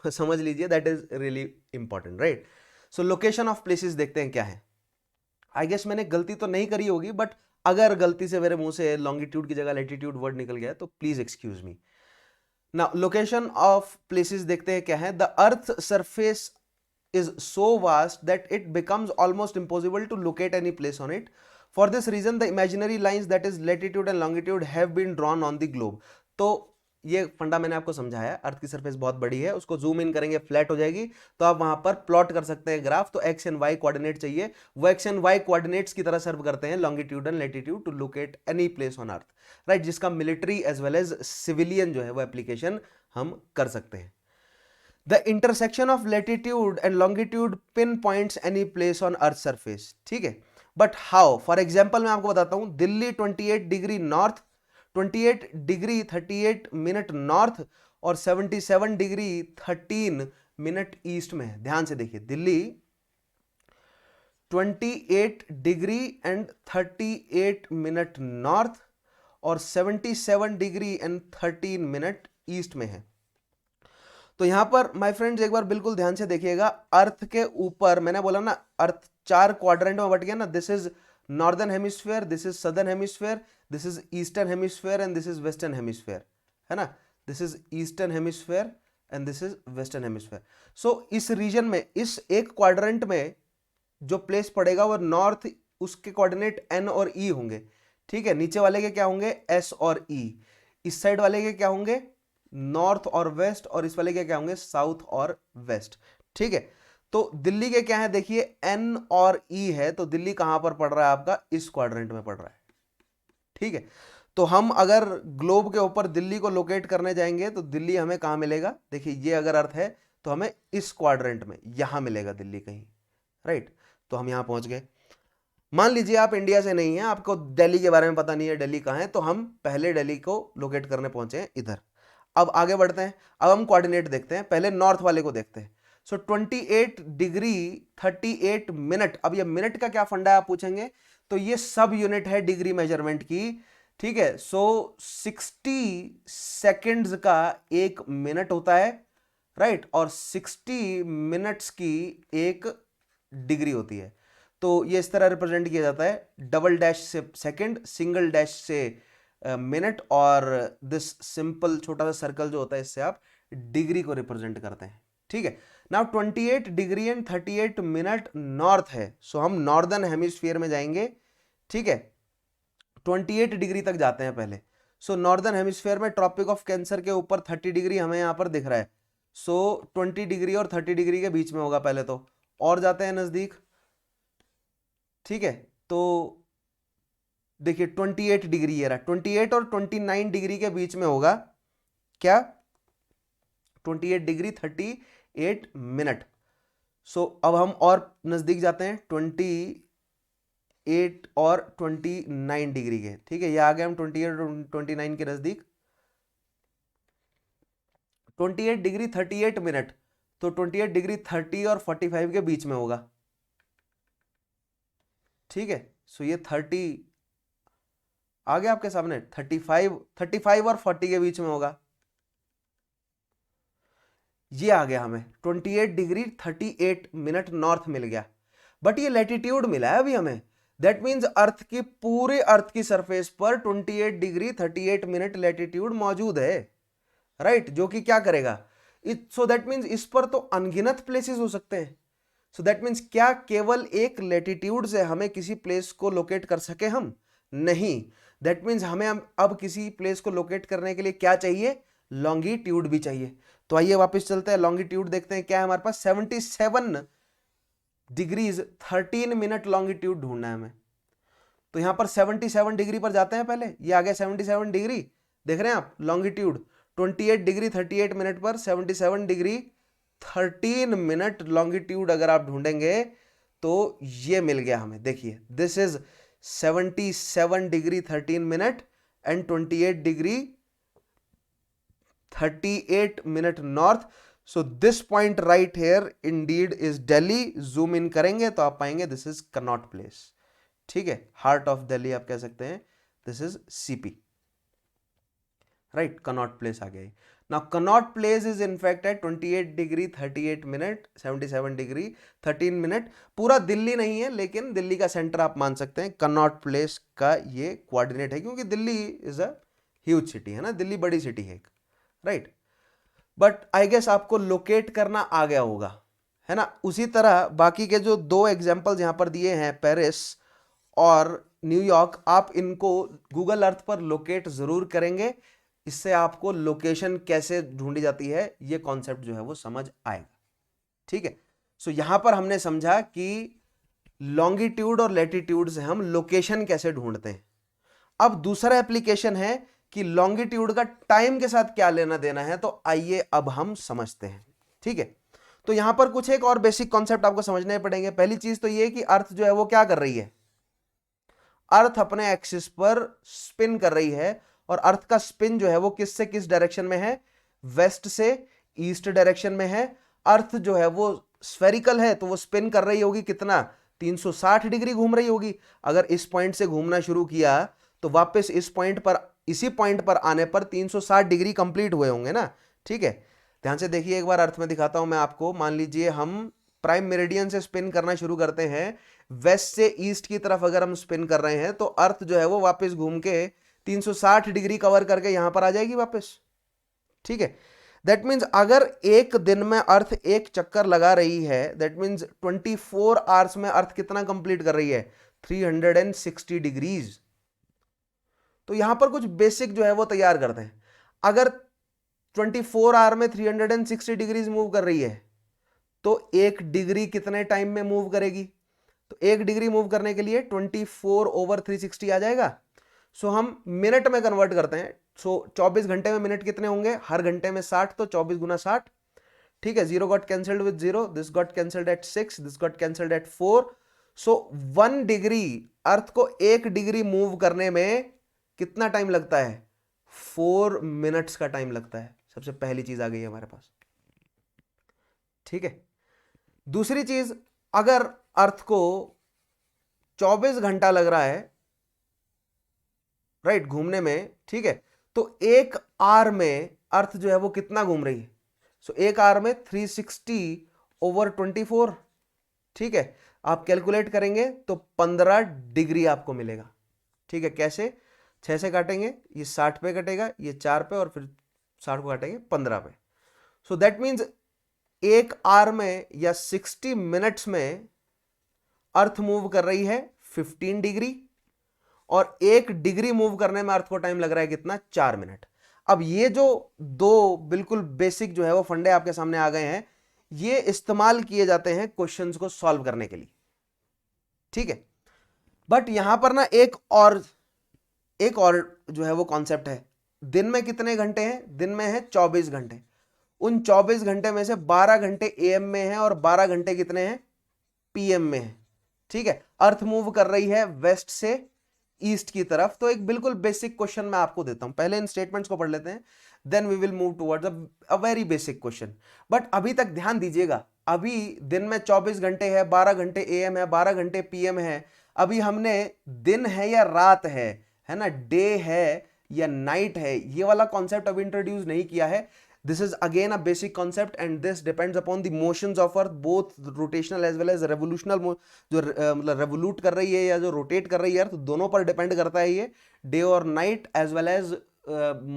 Speaker 1: समझ लीजिए, that is really important, right. So location of places देखते हैं क्या है। आई गेस मैंने गलती तो नहीं करी होगी, बट अगर गलती से मेरे मुंह से लॉन्गिट्यूड की जगह लैटिट्यूड वर्ड निकल गया तो please excuse me. Now location of places देखते हैं क्या है। The earth surface is so vast that it becomes almost impossible to locate any place on it. For this reason the imaginary lines, that is latitude and longitude, have been drawn on the globe. तो ये फंडा मैंने आपको समझाया। अर्थ की surface बहुत बड़ी है, उसको जूम इन करेंगे फ्लैट हो जाएगी, तो आप वहां पर प्लॉट कर सकते हैं ग्राफ। तो एक्स एंड वाई कोऑर्डिनेट चाहिए, वो एक्स एंड वाई कोऑर्डिनेट्स की तरह सर्व करते हैं longitude and latitude to locate any place on earth, right, जिसका military as well as civilian जो है वो एप्लीकेशन हम कर सकते हैं। The intersection of latitude and longitude pinpoints any place on Earth surface, ठीक है। But how? For example मैं आपको बताता हूं, Delhi 28 degree north, 28 degree 38 minute north और 77 डिग्री 13 मिनट ईस्ट में है। ध्यान से देखिए, Delhi 28 degree and 38 minute north और 77 डिग्री एंड 13 मिनट ईस्ट में है। तो यहां पर माय फ्रेंड्स एक बार बिल्कुल ध्यान से देखिएगा, अर्थ के ऊपर मैंने बोला ना अर्थ 4 क्वाड्रेंट में बट गया ना। This is northern hemisphere, this is southern hemisphere, this is eastern hemisphere and this is western hemisphere, है ना। This is eastern hemisphere and this is western hemisphere. So इस रीजन में, इस एक क्वाड्रेंट में जो प्लेस पड़ेगा वो नॉर्थ, उसके कोऑर्डिनेट एन और ई होंगे, ठीक है। नीचे वाले के क्या होंगे, एस और ई। इस साइड वाले के क्या होंगे, नॉर्थ और वेस्ट, और इस वाले के क्या होंगे, साउथ और वेस्ट, ठीक है। तो दिल्ली के क्या है, देखिए एन और ई है, तो दिल्ली कहां पर पड़ रहा है आपका, इस क्वाड्रेंट में पड़ रहा है, ठीक है। तो हम अगर ग्लोब के ऊपर दिल्ली को लोकेट करने जाएंगे तो दिल्ली हमें कहां मिलेगा, देखिए ये अगर अर्थ है तो हमें इस क्वाड्रेंट में यहां मिलेगा दिल्ली कहीं, राइट। तो हम यहां पहुंच गए। मान लीजिए आप इंडिया से नहीं है, आपको दिल्ली के बारे में पता नहीं है, दिल्ली कहां है, तो हम पहले दिल्ली को लोकेट करने पहुंचे हैं इधर। अब आगे बढ़ते हैं, अब हम कोऑर्डिनेट देखते हैं, पहले नॉर्थ वाले को देखते हैं। सो 28 डिग्री 38 मिनट, अब ये मिनट का क्या फंडा है आप पूछेंगे, तो ये सब यूनिट है डिग्री मेजरमेंट की, ठीक है। सो 60 सेकेंड्स का 1 मिनट होता है, राइट, और 60 मिनट्स की 1 डिग्री होती है। तो ये इस तरह रिप्रेजेंट किया जाता है, डबल डैश से सेकेंड, सिंगल डैश से मिनट, और दिस सिंपल छोटा सा सर्कल जो होता है इससे आप डिग्री को रिप्रेजेंट करते हैं, ठीक है। Now 28 degree and 38 minute north है, सो हम नॉर्दर्न हेमिस्फीयर में जाएंगे, ठीक है। 28 डिग्री तक जाते हैं पहले। सो नॉर्दर्न हेमिस्फीयर में ट्रॉपिक ऑफ कैंसर के ऊपर 30 डिग्री हमें यहां पर दिख रहा है। सो 20 डिग्री और 30 डिग्री के बीच में होगा पहले तो, और जाते हैं नजदीक, ठीक है। तो देखिए 28 डिग्री ये रहा, 28 और 29 डिग्री के बीच में होगा क्या, 28 डिग्री 38 मिनट। सो अब हम और नजदीक जाते हैं, 28 और 29 डिग्री के, ठीक है। ये आ गए हम 28 और 29 के नजदीक। 28 डिग्री 38 मिनट, तो 28 डिग्री 30 और 45 के बीच में होगा, ठीक है। सो ये 30 आ गया आपके सामने, 35 और 40 के बीच में होगा, ये आ गया हमें 28 डिग्री 38 मिनट नॉर्थ मिल गया। बट ये लैटिट्यूड मिला है अभी हमें, दैट मींस अर्थ की पूरे अर्थ की सरफेस पर 28 डिग्री 38 मिनट लैटिट्यूड मौजूद है, राइट, जो कि क्या करेगा, सो दैट मींस इस पर तो अनगिनत प्लेसेस हो सकते हैं। सो दैट मींस क्या केवल एक लैटिट्यूड से हमें किसी प्लेस को लोकेट कर सके हम, नहीं। दैट मींस हमें अब किसी प्लेस को लोकेट करने के लिए क्या चाहिए, लॉन्गिट्यूड भी चाहिए। तो आइए वापस चलते हैं, लॉन्गिट्यूड देखते हैं क्या है हमारे पास, 77 डिग्रीज 13 मिनट लॉन्गिट्यूड ढूंढना है हमें। तो यहां पर 77 डिग्री पर जाते हैं पहले, ये आ गया 77 डिग्री, देख रहे हैं आप लॉन्गिट्यूड, 28 डिग्री 38 मिनट पर 77 डिग्री 13 मिनट लॉन्गिट्यूड अगर आप ढूंढेंगे तो ये मिल गया हमें। देखिए this is 77 degree 13 minute and 28 degree 38 minute north. So this point right here indeed is Delhi. Zoom in करेंगे तो आप पाएंगे दिस इज कनॉट प्लेस, ठीक है, हार्ट ऑफ दिल्ली आप कह सकते हैं, this is CP, right, Connaught Place आ गया। Now Connaught Place is in fact at 28 degree 38 minute 77 degree 13 minute. पूरा दिल्ली नहीं है, लेकिन दिल्ली का सेंटर आप मान सकते हैं। कनॉट प्लेस का ये कोऑर्डिनेट है, क्योंकि Delhi is a huge city है ना, दिल्ली बड़ी सिटी है, राइट। बट आई गेस आपको लोकेट करना आ गया होगा, है ना। उसी तरह बाकी के जो दो एग्जाम्पल्स यहां पर दिए हैं, पेरिस और न्यूयॉर्क, आप इनको गूगल अर्थ पर लोकेट जरूर करेंगे। इससे आपको लोकेशन कैसे ढूंढी जाती है ये कॉन्सेप्ट जो है वो समझ आएगा, ठीक है। सो यहां पर हमने समझा कि लॉन्गिट्यूड और लैटिट्यूड से हम लोकेशन कैसे ढूंढते हैं। अब दूसरा एप्लीकेशन है कि लॉन्गिट्यूड का टाइम के साथ क्या लेना देना है, तो आइए अब हम समझते हैं, ठीक है। तो यहां पर कुछ एक और बेसिक कॉन्सेप्ट आपको समझने पड़ेंगे। पहली चीज तो ये कि अर्थ जो है वो क्या कर रही है, अर्थ अपने एक्सिस पर स्पिन कर रही है, और अर्थ का स्पिन जो है वो किस से किस डायरेक्शन में है, वेस्ट से ईस्ट डायरेक्शन में है। अर्थ जो है वो स्फेरिकल है, तो वो स्पिन कर रही होगी कितना, 360 डिग्री घूम रही होगी। अगर इस पॉइंट से घूमना शुरू किया तो वापस इस पॉइंट पर, इसी पॉइंट पर आने पर 360 डिग्री कंप्लीट हुए होंगे ना, ठीक है। ध्यान से देखिए, एक बार अर्थ में दिखाता हूं मैं आपको। मान लीजिए हम प्राइम मेरिडियन से स्पिन करना शुरू करते हैं, वेस्ट से ईस्ट की तरफ अगर हम स्पिन कर रहे हैं, तो अर्थ जो है वो वापस घूम के 360 डिग्री कवर करके यहां पर आ जाएगी वापस, ठीक है। दैट मीन्स अगर एक दिन में अर्थ एक चक्कर लगा रही है, दैट मीन्स 24 आवर्स में अर्थ कितना कंप्लीट कर रही है, 360 डिग्रीज। तो यहां पर कुछ बेसिक जो है वो तैयार करते हैं। अगर 24 आवर में 360 डिग्रीज मूव कर रही है, तो एक डिग्री कितने टाइम में मूव करेगी, तो एक डिग्री मूव करने के लिए 24/360 आ जाएगा। सो हम मिनट में कन्वर्ट करते हैं। सो 24 घंटे में मिनट कितने होंगे, हर घंटे में 60, तो 24 गुना 60, ठीक है। 0 got cancelled with 0, this got cancelled at 6, this got cancelled at 4। So 1 degree, earth को 1 डिग्री मूव करने में कितना टाइम लगता है, 4 मिनट्स का टाइम लगता है। सबसे पहली चीज आ गई है हमारे पास, ठीक है। दूसरी चीज, अगर अर्थ को 24 घंटा लग रहा है, राइट, घूमने में, ठीक है, तो एक आवर में अर्थ जो है वो कितना घूम रही है, सो एक आवर में 360/24, ठीक है। आप कैलकुलेट करेंगे तो 15 डिग्री आपको मिलेगा, ठीक है। कैसे, 6 से काटेंगे, ये 60 पे कटेगा, ये 4 पे, और फिर 60 को काटेंगे 15 पे। सो दैट मीन्स एक आवर में या 60 मिनट्स में अर्थ मूव कर रही है 15 डिग्री, और 1 डिग्री मूव करने में अर्थ को टाइम लग रहा है कितना, 4 मिनट। अब ये जो दो बिल्कुल बेसिक जो है वो फंडे आपके सामने आ गए हैं, ये इस्तेमाल किए जाते हैं क्वेश्चंस को सॉल्व करने के लिए, ठीक है। बट यहां पर ना एक और जो है वो कॉन्सेप्ट है। दिन में कितने घंटे हैं, दिन में है 24 घंटे। उन 24 घंटे में से 12 घंटे एएम में है, और 12 घंटे कितने हैं, पीएम में है, ठीक है। अर्थ मूव कर रही है वेस्ट से ईस्ट की तरफ। तो एक बिल्कुल बेसिक क्वेश्चन मैं आपको देता हूं, पहले इन स्टेटमेंट्स को पढ़ लेते हैं, then we will move towards a very basic question. But अभी तक ध्यान दीजिएगा, अभी दिन में 24 घंटे है, 12 घंटे एएम है, 12 घंटे पीएम है। अभी हमने दिन है या रात है ना, डे है या नाइट है, ये वाला कॉन्सेप्ट अभी इंट्रोड्यूस नहीं किया है। This is again a basic concept, and this depends upon the motions of Earth, both rotational as well as revolutional, जो मतलब revolute कर रही है या जो rotate कर रही है Earth, दोनों पर depend करता है ये, डे और नाइट, as well as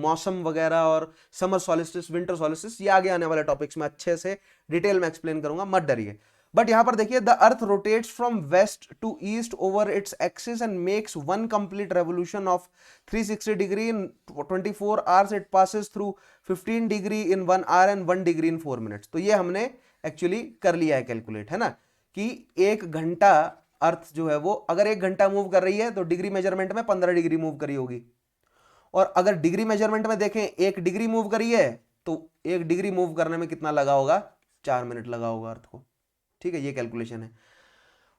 Speaker 1: मौसम वगैरह, और समर सॉलिस्टिस, विंटर सॉलिस्टिस, ये आगे आने वाले टॉपिक्स में अच्छे से डिटेल में एक्सप्लेन करूंगा, मत डरिए। बट यहां पर देखिए, the earth rotates from west to east over its axis and makes one complete revolution of 360 degree in 24 hours. It passes through 15 degree in 1 hour and 1 degree in 4 minutes. तो ये हमने actually कर लिया है calculate, है ना, कि एक घंटा अर्थ जो है वो अगर 1 घंटा मूव कर रही है, तो डिग्री मेजरमेंट में 15 डिग्री मूव करी होगी। और अगर डिग्री मेजरमेंट में देखें 1 डिग्री मूव करी है, तो 1 डिग्री मूव करने में कितना लगा होगा, 4 मिनट लगा होगा अर्थ को, ठीक है। ये कैलकुलेशन है।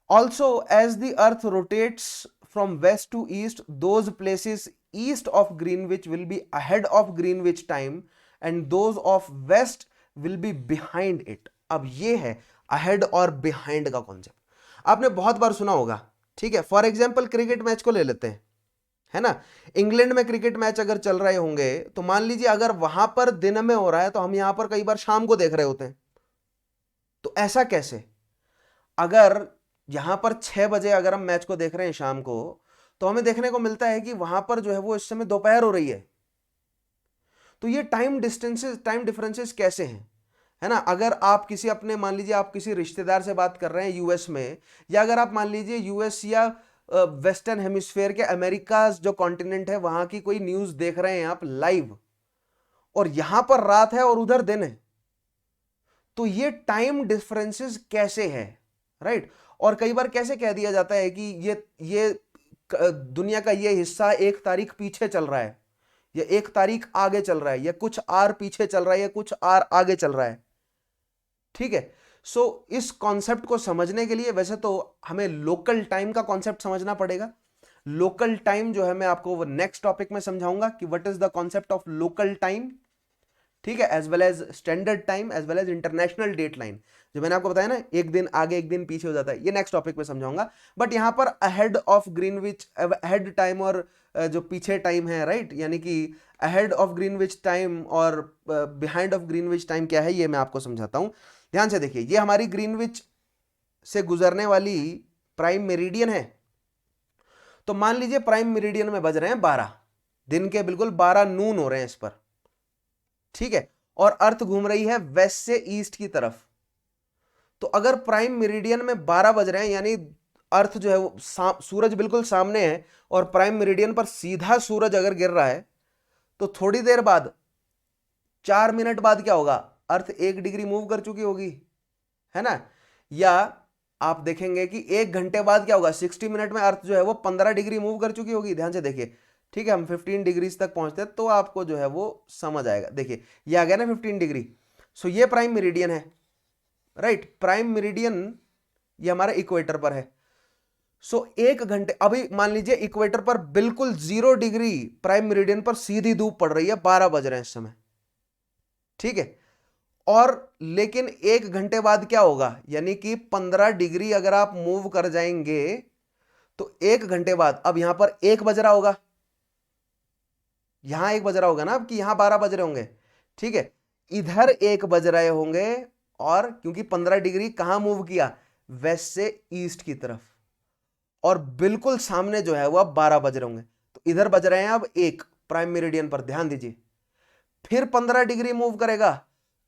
Speaker 1: Also as the earth rotates from west to east, those places east of Greenwich will be ahead of Greenwich time, and those of west will be behind it. अब ये है अहेड और बिहाइंड का concept, आपने बहुत बार सुना होगा, ठीक है। फॉर एग्जाम्पल क्रिकेट मैच को ले लेते हैं, है ना। इंग्लैंड में क्रिकेट मैच अगर चल रहे होंगे तो मान लीजिए अगर वहां पर दिन में हो रहा है तो हम यहां पर कई बार शाम को देख रहे होते हैं। तो ऐसा कैसे? अगर यहां पर 6 बजे अगर हम मैच को देख रहे हैं शाम को, तो हमें देखने को मिलता है कि वहां पर जो है वो इस समय दोपहर हो रही है। तो ये टाइम डिफरेंसेस कैसे हैं, है ना। अगर आप किसी अपने मान लीजिए आप किसी रिश्तेदार से बात कर रहे हैं यूएस में, या अगर आप मान लीजिए यूएस या वेस्टर्न हेमिस्फेयर के अमेरिका जो कॉन्टिनेंट है वहां की कोई न्यूज देख रहे हैं आप लाइव, और यहां पर रात है और उधर दिन है, तो ये टाइम डिफरेंसेस कैसे है, राइट। और कई बार कैसे कह दिया जाता है कि ये दुनिया का ये हिस्सा 1 तारीख पीछे चल रहा है, या 1 तारीख आगे चल रहा है, या कुछ आर पीछे चल रहा है, या कुछ आर आगे चल रहा है, ठीक है। सो इस कॉन्सेप्ट को समझने के लिए वैसे तो हमें लोकल टाइम का कॉन्सेप्ट समझना पड़ेगा। लोकल टाइम जो है मैं आपको वो नेक्स्ट टॉपिक में समझाऊंगा कि what is the concept of local time, ठीक है, as well as standard time as well as international date line. जो मैंने आपको बताया ना, एक दिन आगे एक दिन पीछे हो जाता है, ये नेक्स्ट टॉपिक में समझाऊंगा। बट यहां पर ahead of Greenwich, ahead time और जो पीछे टाइम है, राइट, यानी कि अहेड ऑफ ग्रीनविच टाइम और बिहाइंड ऑफ ग्रीनविच टाइम क्या है, ये मैं आपको समझाता हूं। ध्यान से देखिए, ये हमारी ग्रीनविच से गुजरने वाली प्राइम मेरिडियन है। तो मान लीजिए प्राइम मेरिडियन में बज रहे हैं 12 दिन के, बिल्कुल 12 नून हो रहे हैं इस पर, ठीक है, और अर्थ घूम रही है वेस्ट से ईस्ट की तरफ। तो अगर प्राइम मेरिडियन में 12 बज रहे हैं, यानी अर्थ जो है वो सूरज बिल्कुल सामने है, और प्राइम मेरिडियन पर सीधा सूरज अगर गिर रहा है, तो थोड़ी देर बाद 4 मिनट बाद क्या होगा, अर्थ 1 डिग्री मूव कर चुकी होगी, है ना। या आप देखेंगे कि 1 घंटे बाद क्या होगा, 60 मिनट में अर्थ जो है वो 15 डिग्री मूव कर चुकी होगी। ध्यान से देखिए, ठीक है, हम 15 डिग्रीज तक पहुंचते हैं तो आपको जो है वो समझ आएगा। देखिए ये आ गया ना 15 डिग्री। सो ये प्राइम मेरिडियन है, राइट, प्राइम मेरिडियन ये हमारे इक्वेटर पर है। सो 1 घंटे, अभी मान लीजिए इक्वेटर पर बिल्कुल 0 डिग्री प्राइम मेरिडियन पर सीधी धूप पड़ रही है, 12 बज रहे हैं इस समय, ठीक है। और लेकिन 1 घंटे बाद क्या होगा, यानी कि 15 डिग्री अगर आप मूव कर जाएंगे तो 1 घंटे बाद अब यहां पर 1 बज रहा होगा, यहां 1 बज रहा होगा ना, अब कि यहां 12 बज रहे होंगे, ठीक है, इधर 1 बज रहे होंगे। और क्योंकि 15 डिग्री कहां मूव किया, वेस्ट से ईस्ट की तरफ, और बिल्कुल सामने जो है वो अब 12 बज रहे होंगे। तो इधर बज रहे हैं अब 1 प्राइम मेरिडियन पर, ध्यान दीजिए। फिर 15 डिग्री मूव करेगा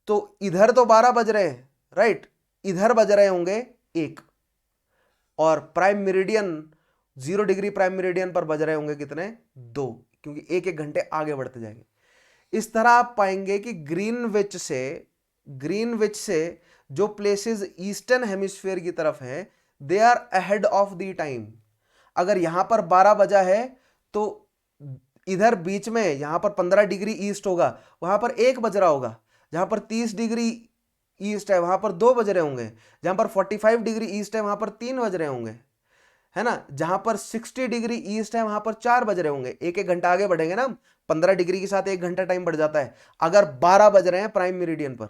Speaker 1: तो इधर तो 12 बज रहे हैं, राइट, इधर बज रहे होंगे 1, और prime meridian 0 degree prime meridian पर बज रहे होंगे कितने, 2, क्योंकि 1-1 घंटे आगे बढ़ते जाएंगे। इस तरह आप पाएंगे कि ग्रीनविच से जो प्लेसेस ईस्टर्न हेमिस्फीयर की तरफ है, they are ahead of the time. अगर यहां पर 12 बजा है तो इधर बीच में यहां पर 15 डिग्री ईस्ट होगा, वहां पर 1 बज रहा होगा। जहां पर 30 डिग्री ईस्ट है वहां पर 2 बज रहे होंगे। जहां पर 45 डिग्री ईस्ट है वहां पर 3 बज रहे होंगे, है ना। जहां पर 60 डिग्री ईस्ट है वहां पर 4 बज रहे होंगे। 1-1 घंटा आगे बढ़ेंगे ना, 15 डिग्री के साथ 1 घंटा टाइम बढ़ जाता है। अगर 12 बज रहे हैं प्राइम मेरिडियन पर,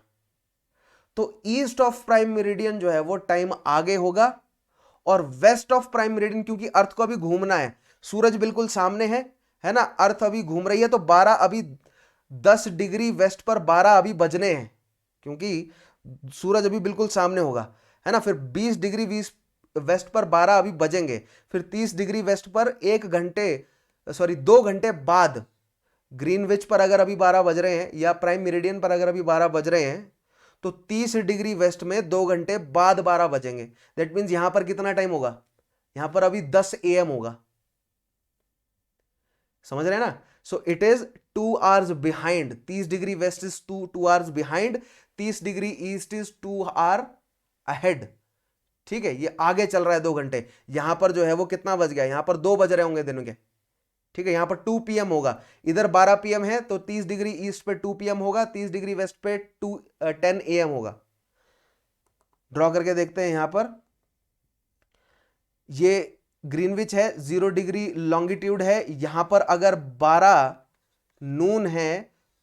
Speaker 1: तो ईस्ट ऑफ प्राइम मेरिडियन जो है वो टाइम आगे होगा, और वेस्ट ऑफ प्राइम मेरिडियन, क्योंकि अर्थ को अभी घूमना है, सूरज बिल्कुल सामने है ना, अर्थ अभी घूम रही है, तो 12 अभी 10 डिग्री वेस्ट पर 12 अभी बजने हैं, क्योंकि सूरज अभी बिल्कुल सामने होगा, है ना। फिर 20 डिग्री वेस्ट पर 12 अभी बजेंगे। फिर 30 डिग्री वेस्ट पर 2 घंटे बाद ग्रीनविच पर अगर अभी 12 बज रहे हैं, या प्राइम मेरिडियन पर अगर अभी 12 बज रहे हैं, तो 30 डिग्री वेस्ट में 2 घंटे बाद 12 बजेंगे। दैट मीन्स यहां पर कितना टाइम होगा, यहां पर अभी 10 AM होगा। समझ रहे हैं ना। So it is 2 hours behind, 30 degree west is 2 hours behind, 30 degree east is 2 hour ahead, ठीक है। ये आगे चल रहा है 2 घंटे। यहां पर जो है वो कितना बज गया, यहां पर 2 बज रहे होंगे दिन के, ठीक है। यहां पर 2 PM होगा, इधर 12 PM है, तो 30 डिग्री ईस्ट पे 2 PM होगा, 30 डिग्री वेस्ट पे 10 AM होगा। ड्रॉ करके देखते हैं। यहां पर ये ग्रीनविच है, 0 डिग्री लॉन्गिट्यूड है। यहां पर अगर 12 नून है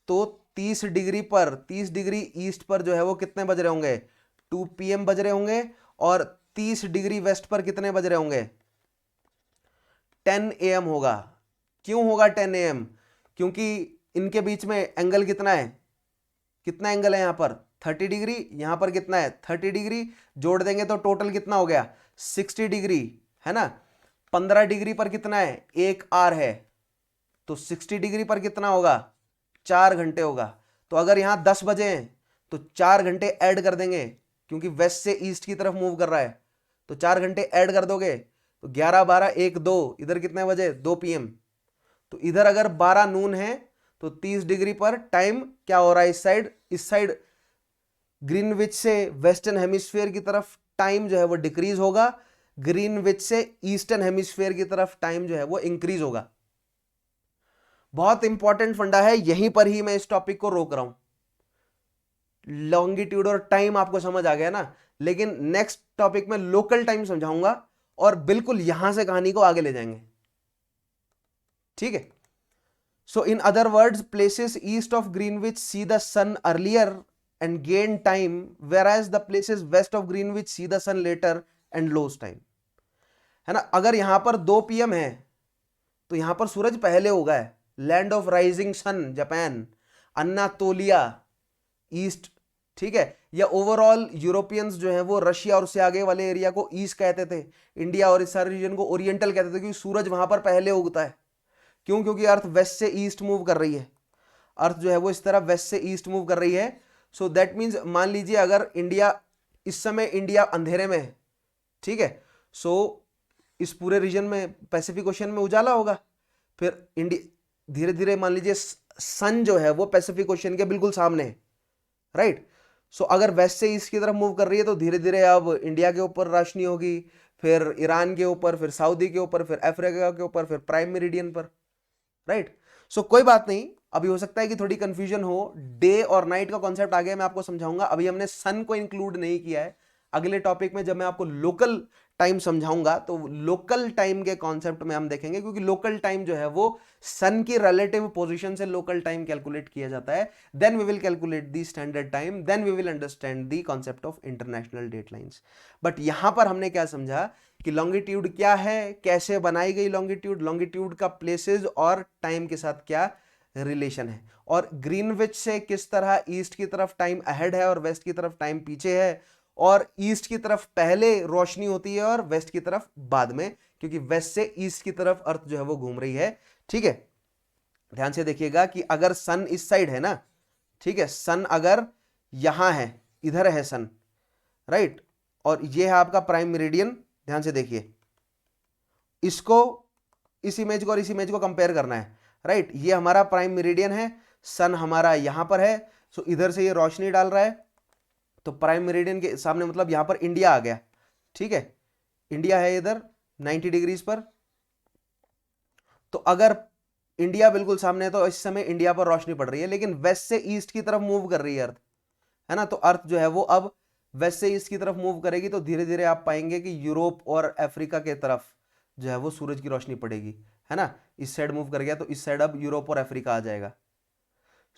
Speaker 1: तो 30 डिग्री ईस्ट पर जो है वो कितने बज रहे होंगे, 2 PM बज रहे होंगे। और 30 डिग्री वेस्ट पर कितने बज रहे होंगे, 10 AM होगा, क्यों होगा 10 AM? क्योंकि इनके बीच में एंगल कितना है, कितना एंगल है यहाँ पर 30 डिग्री, यहाँ पर कितना है 30 डिग्री, जोड़ देंगे तो टोटल कितना हो गया 60 डिग्री, है ना। 15 डिग्री पर कितना है, 1 आवर है, तो 60 डिग्री पर कितना होगा, 4 घंटे होगा। तो अगर यहाँ 10 बजे हैं तो 4 घंटे ऐड कर देंगे, क्योंकि वेस्ट से ईस्ट की तरफ मूव कर रहा है, तो 4 घंटे ऐड कर दोगे तो 11 12 1 2, इधर कितने बजे 2 PM। तो इधर अगर 12 नून है तो 30 डिग्री पर टाइम क्या हो रहा है, इस साइड ग्रीनविच से वेस्टर्न हेमिस्फीयर की तरफ टाइम जो है वो डिक्रीज होगा, ग्रीनविच से ईस्टर्न हेमिस्फीयर की तरफ टाइम जो है वो इंक्रीज होगा। बहुत इंपॉर्टेंट फंडा है, यहीं पर ही मैं इस टॉपिक को रोक रहा हूं। लॉन्गिट्यूड और टाइम आपको समझ आ गया ना, लेकिन नेक्स्ट टॉपिक में लोकल टाइम समझाऊंगा और बिल्कुल यहां से कहानी को आगे ले जाएंगे, ठीक है। So in other words, places east of Greenwich see the sun earlier and gain time, whereas the places west of Greenwich see the sun later and lose time, है ना। अगर यहां पर 2 PM है तो यहां पर सूरज पहले होगा है, land of rising sun Japan, Anatolia east, ठीक है। या ओवरऑल यूरोपियंस जो है वो रशिया और उससे आगे वाले एरिया को ईस्ट कहते थे, इंडिया और इस सारे रीजन को ओरिएंटल कहते थे, क्योंकि सूरज वहां पर पहले उगता है। क्यों? क्योंकि अर्थ वेस्ट से ईस्ट मूव कर रही है, अर्थ जो है वो इस तरह वेस्ट से ईस्ट मूव कर रही है। सो दैट मीन्स मान लीजिए अगर इंडिया इस समय इंडिया अंधेरे में है, ठीक है, सो इस पूरे रीजन में पैसिफिक ओशन में उजाला होगा, फिर इंडिया धीरे धीरे मान लीजिए सन जो है वो पैसिफिक ओशन के बिल्कुल सामने है, राइट। सो अगर वेस्ट से ईस्ट की तरफ मूव कर रही है तो धीरे धीरे अब इंडिया के ऊपर रोशनी होगी, फिर ईरान के ऊपर, फिर सऊदी के ऊपर, फिर अफ्रीका के ऊपर, फिर प्राइम मेरिडियन पर, राइट। सो कोई बात नहीं, अभी हो सकता है कि थोड़ी कंफ्यूजन हो, डे और नाइट का कॉन्सेप्ट आ गया, मैं आपको समझाऊंगा। अभी हमने सन को इंक्लूड नहीं किया है, अगले टॉपिक में जब मैं आपको लोकल टाइम समझाऊंगा तो लोकल टाइम के कॉन्सेप्ट में हम देखेंगे, क्योंकि लोकल टाइम जो है वो सन की रिलेटिव पोजीशन से लोकल टाइम कैलकुलेट किया जाता है। Then we will calculate the standard time, then we will understand the concept of international datelines. बट यहां पर हमने क्या समझा कि लॉन्गिट्यूड क्या है, कैसे बनाई गई लॉन्गिट्यूड, लॉन्गिट्यूड का प्लेसेस और टाइम के साथ क्या रिलेशन है, और ग्रीनविच से किस तरह ईस्ट की तरफ टाइम अहेड है और वेस्ट की तरफ टाइम पीछे है, और ईस्ट की तरफ पहले रोशनी होती है और वेस्ट की तरफ बाद में, क्योंकि वेस्ट से ईस्ट की तरफ अर्थ जो है वो घूम रही है, ठीक है। ध्यान से देखिएगा कि अगर सन इस साइड है ना, ठीक है, सन अगर यहां है, इधर है सन, राइट, और ये है आपका प्राइम मेरिडियन। ध्यान से देखिए, इसको इस इमेज को और इस इमेज को कंपेयर करना है, राइट। ये हमारा प्राइम मेरिडियन है, सन हमारा यहां पर है, सो इधर से ये रोशनी डाल रहा है, तो प्राइम मेरिडियन के सामने मतलब यहां पर इंडिया आ गया, ठीक है, इंडिया है इधर 90 डिग्रीज पर। तो अगर इंडिया बिल्कुल सामने है तो इस समय इंडिया पर रोशनी पड़ रही है, लेकिन वेस्ट से ईस्ट की तरफ मूव कर रही है अर्थ, है ना। तो अर्थ जो है वो अब वेस्ट से ईस्ट की तरफ मूव करेगी, तो धीरे धीरे आप पाएंगे कि यूरोप और अफ्रीका के तरफ जो है वो सूरज की रोशनी पड़ेगी, है ना। इस साइड मूव कर गया तो इस साइड अब यूरोप और अफ्रीका आ जाएगा।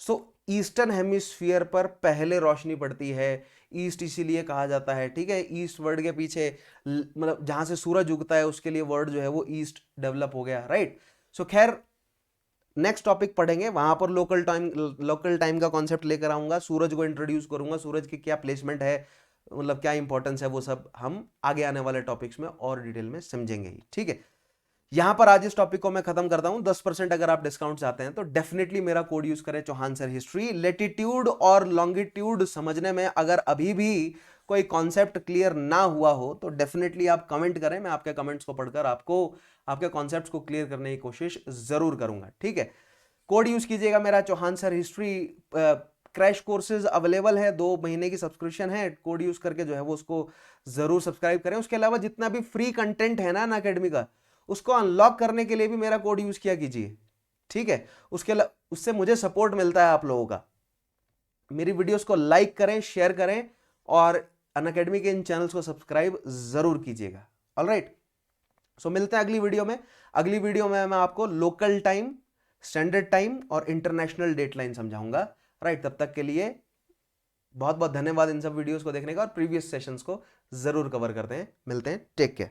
Speaker 1: सो ईस्टर्न हेमिस्फीयर पर पहले रोशनी पड़ती है, ईस्ट इसीलिए कहा जाता है, ठीक है। ईस्ट वर्ड के पीछे मतलब जहां से सूरज उगता है उसके लिए वर्ड जो है वो ईस्ट डेवलप हो गया, राइट। सो खैर नेक्स्ट टॉपिक पढ़ेंगे, वहां पर लोकल टाइम का कॉन्सेप्ट लेकर आऊंगा, सूरज को इंट्रोड्यूस करूंगा, सूरज की क्या प्लेसमेंट है, मतलब क्या इंपॉर्टेंस है, वो सब हम आगे आने वाले टॉपिक्स में और डिटेल में समझेंगे ही, ठीक है। यहां पर आज इस टॉपिक को मैं खत्म करता हूं। 10% अगर आप डिस्काउंट चाहते हैं तो डेफिनेटली मेरा कोड यूज करें, चौहान सर हिस्ट्री। लेटीट्यूड और लॉन्गिट्यूड समझने में अगर अभी भी कोई कॉन्सेप्ट क्लियर ना हुआ हो तो डेफिनेटली आप कमेंट करें, मैं आपके कमेंट्स को पढ़कर आपको आपके कॉन्सेप्ट्स को क्लियर करने की कोशिश जरूर करूंगा, ठीक है। कोड यूज कीजिएगा मेरा, Chauhan sir history. Crash courses available है, 2 महीने की सब्सक्रिप्शन है, कोड यूज करके जो है वो उसको जरूर सब्सक्राइब करें। उसके अलावा जितना भी फ्री कंटेंट है ना अकेडमी का, उसको अनलॉक करने के लिए भी मेरा कोड यूज किया कीजिए, ठीक है। उससे मुझे सपोर्ट मिलता है आप लोगों का। मेरी वीडियोस को लाइक करें, शेयर करें, और अनअकैडमी के इन चैनल्स को सब्सक्राइब जरूर कीजिएगा। ऑलराइट, सो मिलते हैं अगली वीडियो में। अगली वीडियो में मैं आपको लोकल टाइम, स्टैंडर्ड टाइम और इंटरनेशनल डेटलाइन समझाऊंगा, राइट। तब तक के लिए बहुत बहुत धन्यवाद इन सब वीडियोस को देखने का, और प्रीवियस सेशंस को जरूर कवर करते हैं। मिलते हैं, टेक केयर।